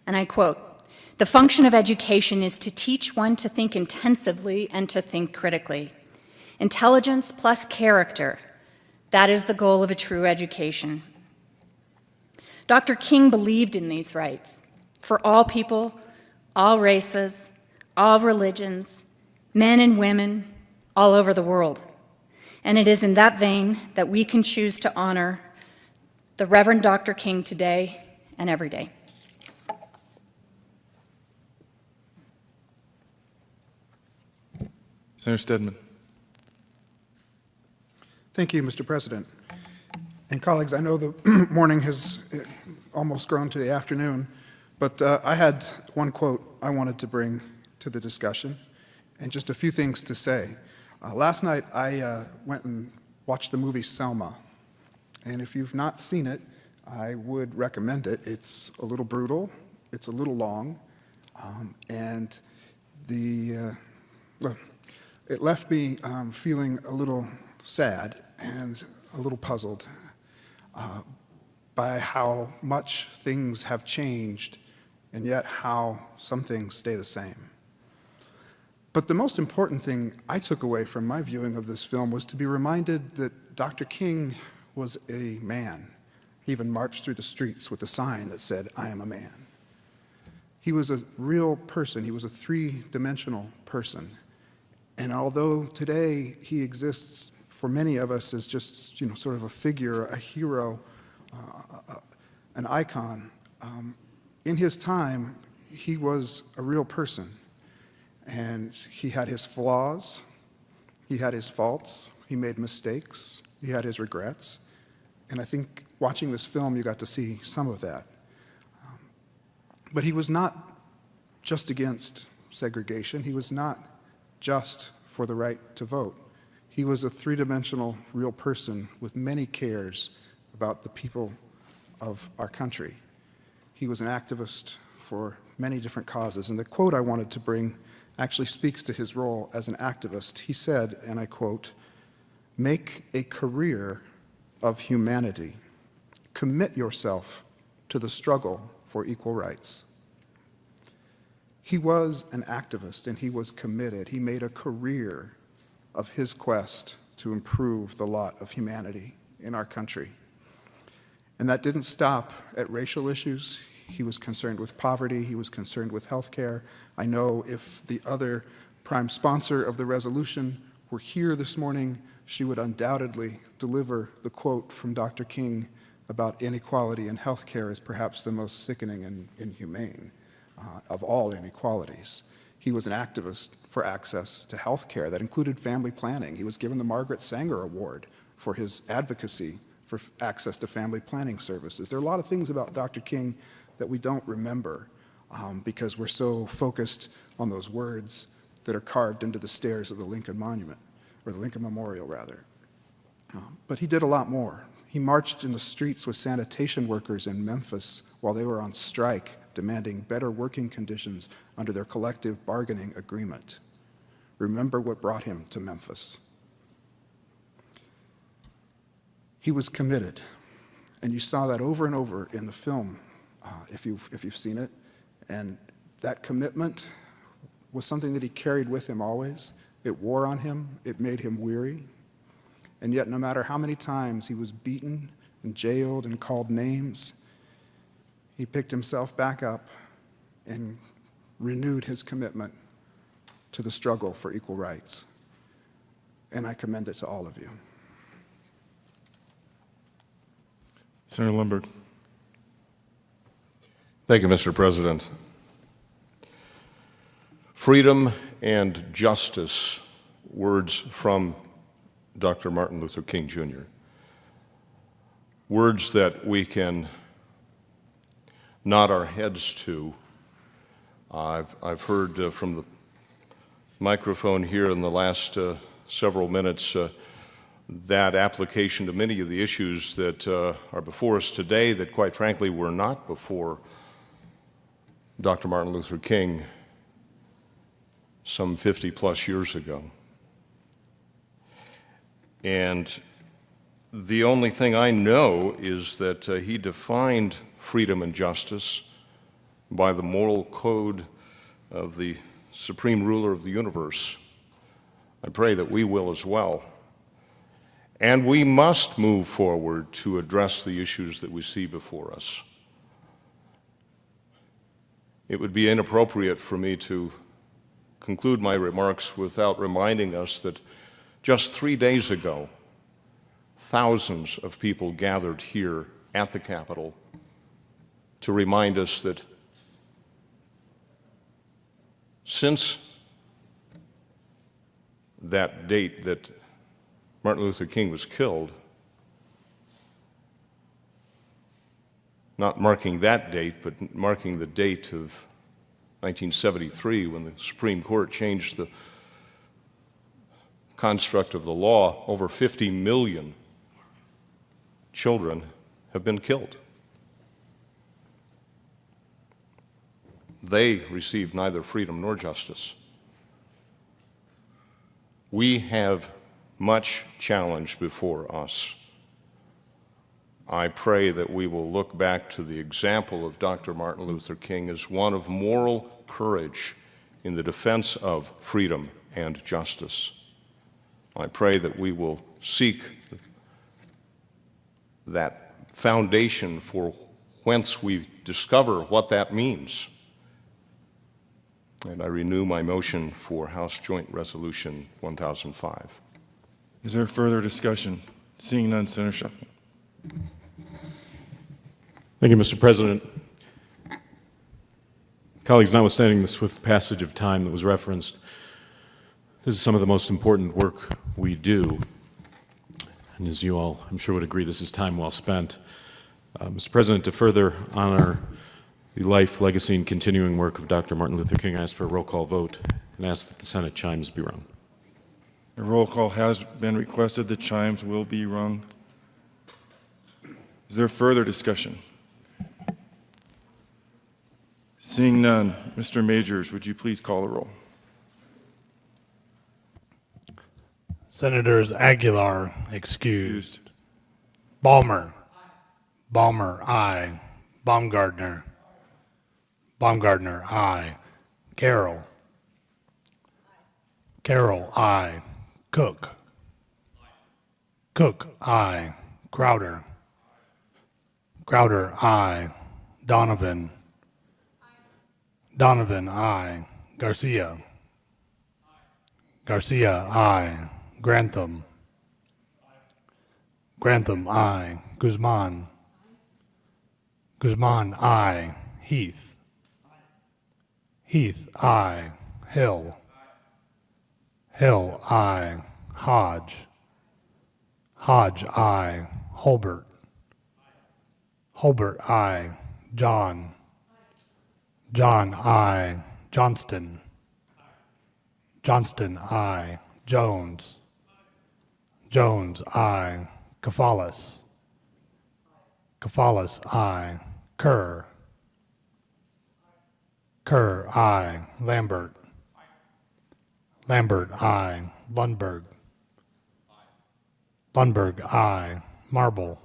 And I quote, "The function of education is to teach one to think intensively and to think critically. Intelligence plus character, that is the goal of a true education." Dr. King believed in these rights for all people, all races, all religions, men and women all over the world. And it is in that vein that we can choose to honor the Reverend Dr. King today and every day. Senator Stedman. Thank you, Mr. President. And colleagues, I know the morning has almost grown to the afternoon, but I had one quote I wanted to bring to the discussion and just a few things to say. Last night I went and watched the movie Selma, and if you've not seen it, I would recommend it. It's a little brutal, it's a little long, and well, it left me feeling a little sad and a little puzzled by how much things have changed and yet how some things stay the same. But the most important thing I took away from my viewing of this film was to be reminded that Dr. King was a man. He even marched through the streets with a sign that said, "I am a man." He was a real person. He was a three-dimensional person. And although today he exists for many of us as just, sort of a figure, a hero, an icon, in his time, he was a real person. And he had his flaws, he had his faults, he made mistakes, he had his regrets. And I think watching this film, you got to see some of that. But he was not just against segregation. He was not just for the right to vote. He was a three-dimensional real person with many cares about the people of our country. He was an activist for many different causes. And the quote I wanted to bring actually speaks to his role as an activist. He said, and I quote, "Make a career of humanity. Commit yourself to the struggle for equal rights." He was an activist and he was committed. He made a career of his quest to improve the lot of humanity in our country. And that didn't stop at racial issues. He was concerned with poverty. He was concerned with health care. I know if the other prime sponsor of the resolution were here this morning, she would undoubtedly deliver the quote from Dr. King about inequality in health care as perhaps the most sickening and inhumane of all inequalities. He was an activist for access to health care that included family planning. He was given the Margaret Sanger Award for his advocacy for access to family planning services. There are a lot of things about Dr. King that we don't remember because we're so focused on those words that are carved into the stairs of the Lincoln Monument, or the Lincoln Memorial, rather. But he did a lot more. He marched in the streets with sanitation workers in Memphis while they were on strike, demanding better working conditions under their collective bargaining agreement. Remember what brought him to Memphis. He was committed, and you saw that over and over in the film, if you've seen it. And that commitment was something that he carried with him always. It wore on him. It made him weary. And yet, no matter how many times he was beaten and jailed and called names, he picked himself back up and renewed his commitment to the struggle for equal rights. And I commend it to all of you. Senator Lundberg. Thank you, Mr. President. Freedom and justice, words from Dr. Martin Luther King, Jr. Words that we can nod our heads to. I've heard from the microphone here in the last several minutes that application to many of the issues that are before us today that, quite frankly, were not before Dr. Martin Luther King some 50-plus years ago. And the only thing I know is that he defined freedom and justice by the moral code of the supreme ruler of the universe. I pray that we will as well. And we must move forward to address the issues that we see before us. It would be inappropriate for me to conclude my remarks without reminding us that just 3 days ago, thousands of people gathered here at the Capitol to remind us that since that date that Martin Luther King was killed, not marking that date, but marking the date of 1973 when the Supreme Court changed the construct of the law, over 50 million children have been killed. They received neither freedom nor justice. We have much challenge before us. I pray that we will look back to the example of Dr. Martin Luther King as one of moral courage in the defense of freedom and justice. I pray that we will seek that foundation for whence we discover what that means. And I renew my motion for House Joint Resolution 1005. Is there further discussion? Seeing none, Senator Sheffield. Thank you, Mr. President. Colleagues, notwithstanding the swift passage of time that was referenced, this is some of the most important work we do. And as you all, I'm sure, would agree, this is time well spent. Mr. President, to further honor the life, legacy, and continuing work of Dr. Martin Luther King. I ask for a roll call vote and ask that the Senate chimes be rung. A roll call has been requested. The chimes will be rung. Is there further discussion? Seeing none, Mr. Majors, would you please call the roll? Senators Aguilar, excused. Balmer. Balmer, aye. Baumgardner. Baumgardner, aye. Carroll. Carroll, aye. Cook. Cook, aye. Crowder. Crowder, aye. Donovan. Donovan, aye. Garcia. Garcia, aye. Grantham. Grantham, aye. Guzman. Guzman, aye. Heath. Heath, aye. Hill. Hill, aye. Hodge. Hodge, aye. Holbert. Holbert, aye. John. John, aye. Johnston. Johnston, aye. Jones. Jones, aye. Kafalis. Kafalis, aye. Kerr. Kerr, aye. Lambert. Lambert, aye. Lundberg. Lundberg, aye. Marble.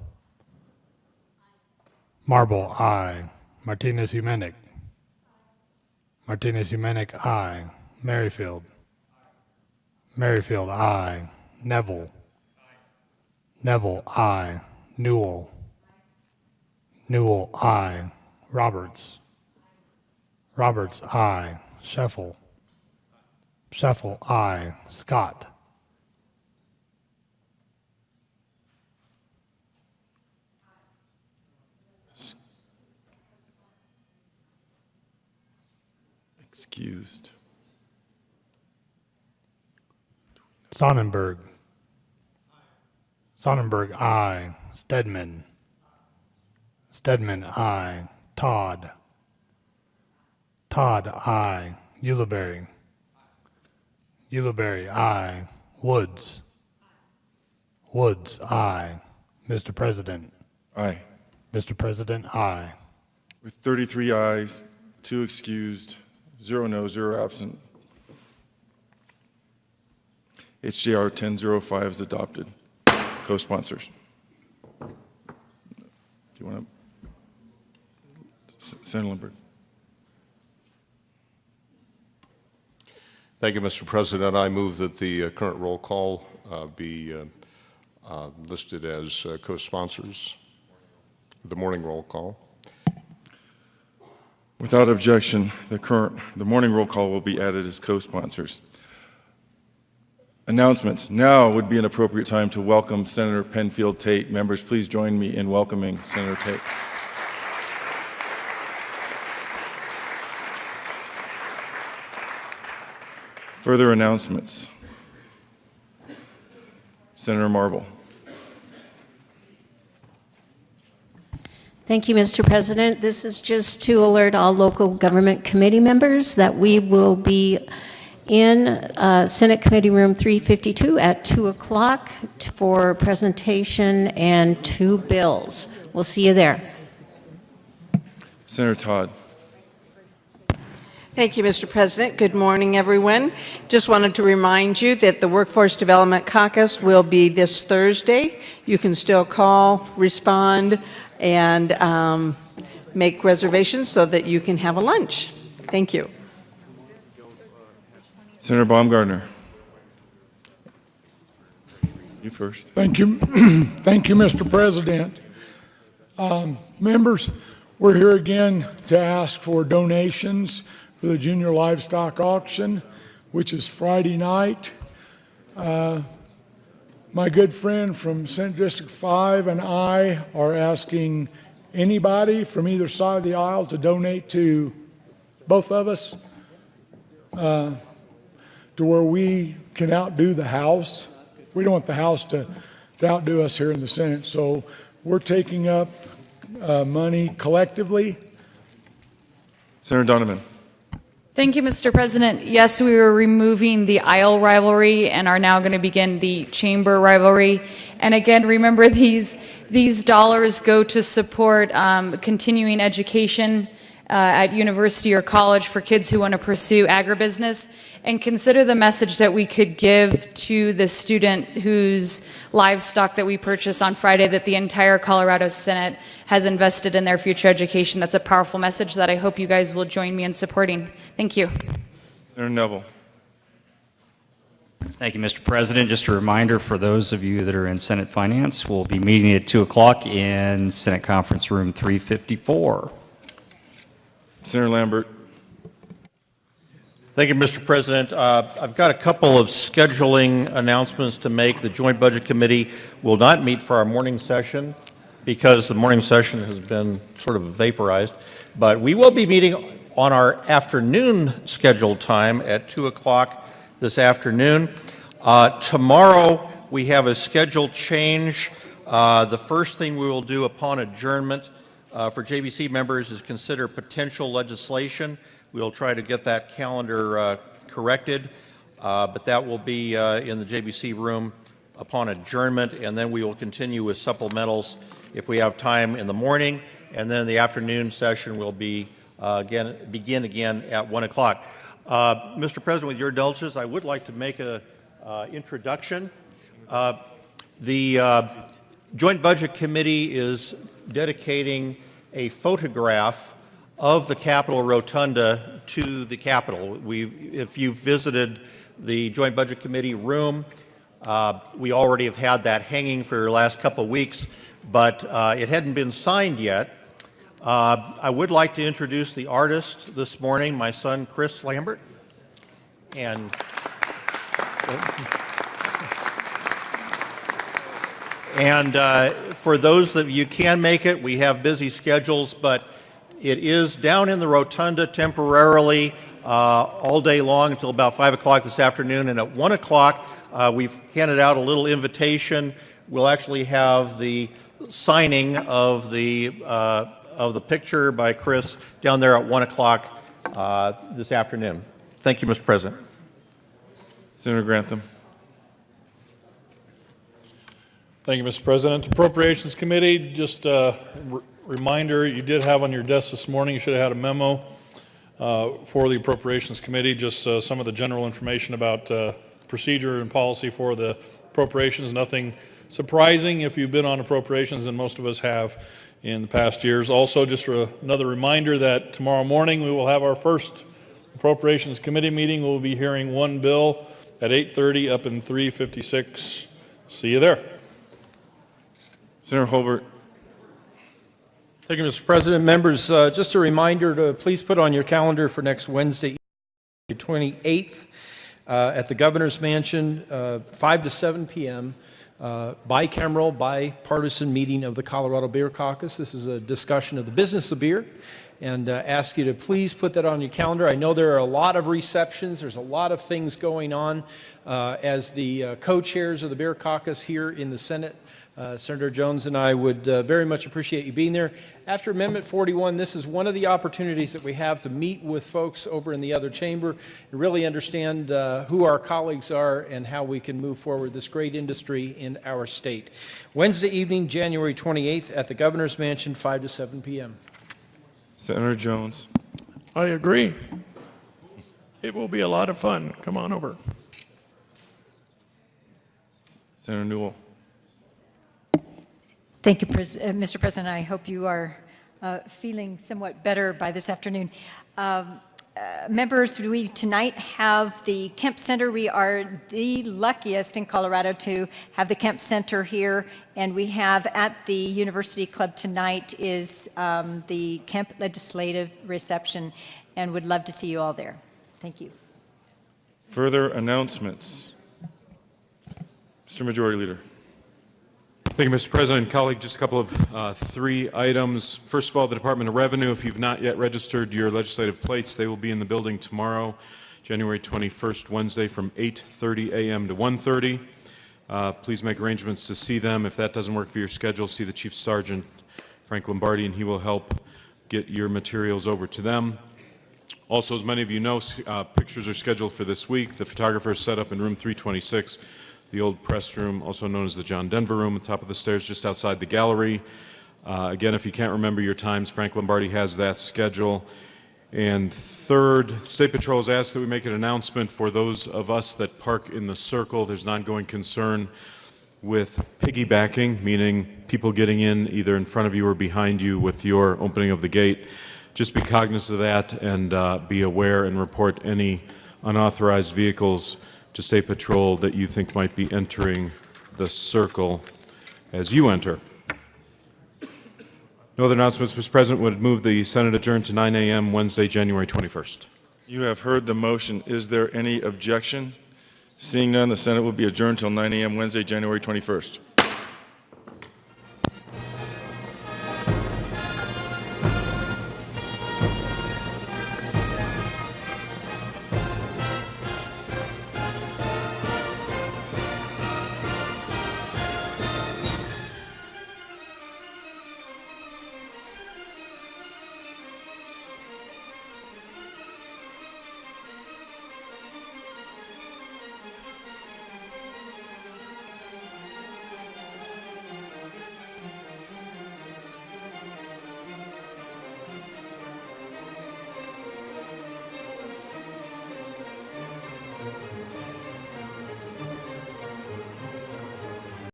Marble, aye. Martinez Humenic. Martinez Humenic, aye. Merrifield. Merrifield, aye. Neville. Neville, aye. Newell. Newell, aye. Roberts. Roberts, aye. Sheffel. Sheffel, aye. Scott. Excused. Sonnenberg. Sonnenberg, aye. Stedman. Stedman, aye. Todd. Todd, aye. Ulibarri. Ulibarri, aye. Woods. Woods, aye. Mr. President. Aye. Mr. President, aye. With 33 ayes, 2 excused, 0 no, 0 absent. HJR 1005 is adopted. Co-sponsors. Do you want to? Senator Lindbergh. Thank you, Mr. President. I move that the current roll call be listed as co-sponsors, the morning roll call. Without objection, the morning roll call will be added as co-sponsors. Announcements. Now would be an appropriate time to welcome Senator Penfield Tate. Members, please join me in welcoming Senator Tate. Further announcements. Senator Marble. Thank you, Mr. President. This is just to alert all local government committee members that we will be in Senate Committee Room 352 at 2 o'clock for presentation and 2 bills. We'll see you there. Senator Todd. Thank you, Mr. President. Good morning, everyone. Just wanted to remind you that the Workforce Development Caucus will be this Thursday. You can still call, respond, and make reservations so that you can have a lunch. Thank you. Senator Baumgardner. You first. Thank you. Thank you, Mr. President. Members, we're here again to ask for donations for the Junior Livestock Auction, which is Friday night. My good friend from Senate District 5 and I are asking anybody from either side of the aisle to donate to both of us to where we can outdo the House. We don't want the House to outdo us here in the Senate, so we're taking up money collectively Senator Donovan. Thank you, Mr. President. Yes, we were removing the aisle rivalry and are now going to begin the chamber rivalry. And again, remember these dollars go to support continuing education at university or college for kids who want to pursue agribusiness. And consider the message that we could give to the student whose livestock that we purchased on Friday that the entire Colorado Senate has invested in their future education. That's a powerful message that I hope you guys will join me in supporting. Thank you. Senator Neville. Thank you, Mr. President. Just a reminder for those of you that are in Senate Finance, we'll be meeting at 2 o'clock in Senate Conference Room 354. Senator Lambert. Thank you, Mr. President. I've got a couple of scheduling announcements to make. The Joint Budget Committee will not meet for our morning session because the morning session has been sort of vaporized. But we will be meeting on our afternoon scheduled time at 2 o'clock this afternoon. Tomorrow, we have a scheduled change. The first thing we will do upon adjournment for JBC members is consider potential legislation. We'll try to get that calendar corrected, but that will be in the JBC room upon adjournment, and then we will continue with supplementals if we have time in the morning, and then the afternoon session will be begin again at 1 o'clock. Mr. President, with your indulgence, I would like to make an introduction. The Joint Budget Committee is dedicating a photograph of the Capitol Rotunda to the Capitol. If you've visited the Joint Budget Committee room, we already have had that hanging for the last couple of weeks, but it hadn't been signed yet. I would like to introduce the artist this morning, my son, Chris Lambert. And for those of you who can make it, we have busy schedules, but it is down in the rotunda temporarily all day long until about 5 o'clock this afternoon. And at 1 o'clock, we've handed out a little invitation. We'll actually have the signing of the picture by Chris down there at 1 o'clock this afternoon. Thank you, Mr. President. Senator Grantham. Thank you, Mr. President. Appropriations Committee, just a reminder, you did have on your desk this morning, you should have had a memo for the Appropriations Committee, just some of the general information about procedure and policy for the appropriations. Nothing surprising if you've been on appropriations, and most of us have in the past years. Also, just another reminder that tomorrow morning we will have our first Appropriations Committee meeting. We'll be hearing one bill at 8:30 up in 356. See you there. Senator Holbert. Thank you, Mr. President. Members, just a reminder to please put on your calendar for next Wednesday, 28th, at the Governor's Mansion, 5 to 7 p.m., bicameral, bipartisan meeting of the Colorado Beer Caucus. This is a discussion of the business of beer, and ask you to please put that on your calendar. I know there are a lot of receptions. There's a lot of things going on as the co-chairs of the Beer Caucus here in the Senate. Senator Jones and I would very much appreciate you being there. After Amendment 41, this is one of the opportunities that we have to meet with folks over in the other chamber and really understand who our colleagues are and how we can move forward this great industry in our state. Wednesday evening, January 28th at the Governor's Mansion, 5 to 7 p.m. Senator Jones. I agree. It will be a lot of fun. Come on over. Senator Newell. Thank you, Mr. President. I hope you are feeling somewhat better by this afternoon. Members, we tonight have the Kemp Center. We are the luckiest in Colorado to have the Kemp Center here, and we have at the University Club tonight is the Kemp Legislative Reception, and would love to see you all there. Thank you. Further announcements. Mr. Majority Leader. Thank you, Mr. President. Colleague, just a couple of three items. First of all, the Department of Revenue, if you've not yet registered your legislative plates, they will be in the building tomorrow, January 21st, Wednesday, from 8:30 a.m. to 1:30. Please make arrangements to see them. If that doesn't work for your schedule, see the Chief Sergeant, Frank Lombardi, and he will help get your materials over to them. Also, as many of you know, pictures are scheduled for this week. The photographer is set up in room 326, the old press room, also known as the John Denver room, at the top of the stairs just outside the gallery. Again, if you can't remember your times, Frank Lombardi has that schedule. And third, State Patrol has asked that we make an announcement for those of us that park in the circle. There's an ongoing concern with piggybacking, meaning people getting in either in front of you or behind you with your opening of the gate. Just be cognizant of that and be aware and report any unauthorized vehicles to State Patrol that you think might be entering the circle as you enter. No other announcements, Mr. President. Would move the Senate adjourn to 9 a.m. Wednesday, January 21st. You have heard the motion. Is there any objection? Seeing none, the Senate will be adjourned till 9 a.m. Wednesday, January 21st.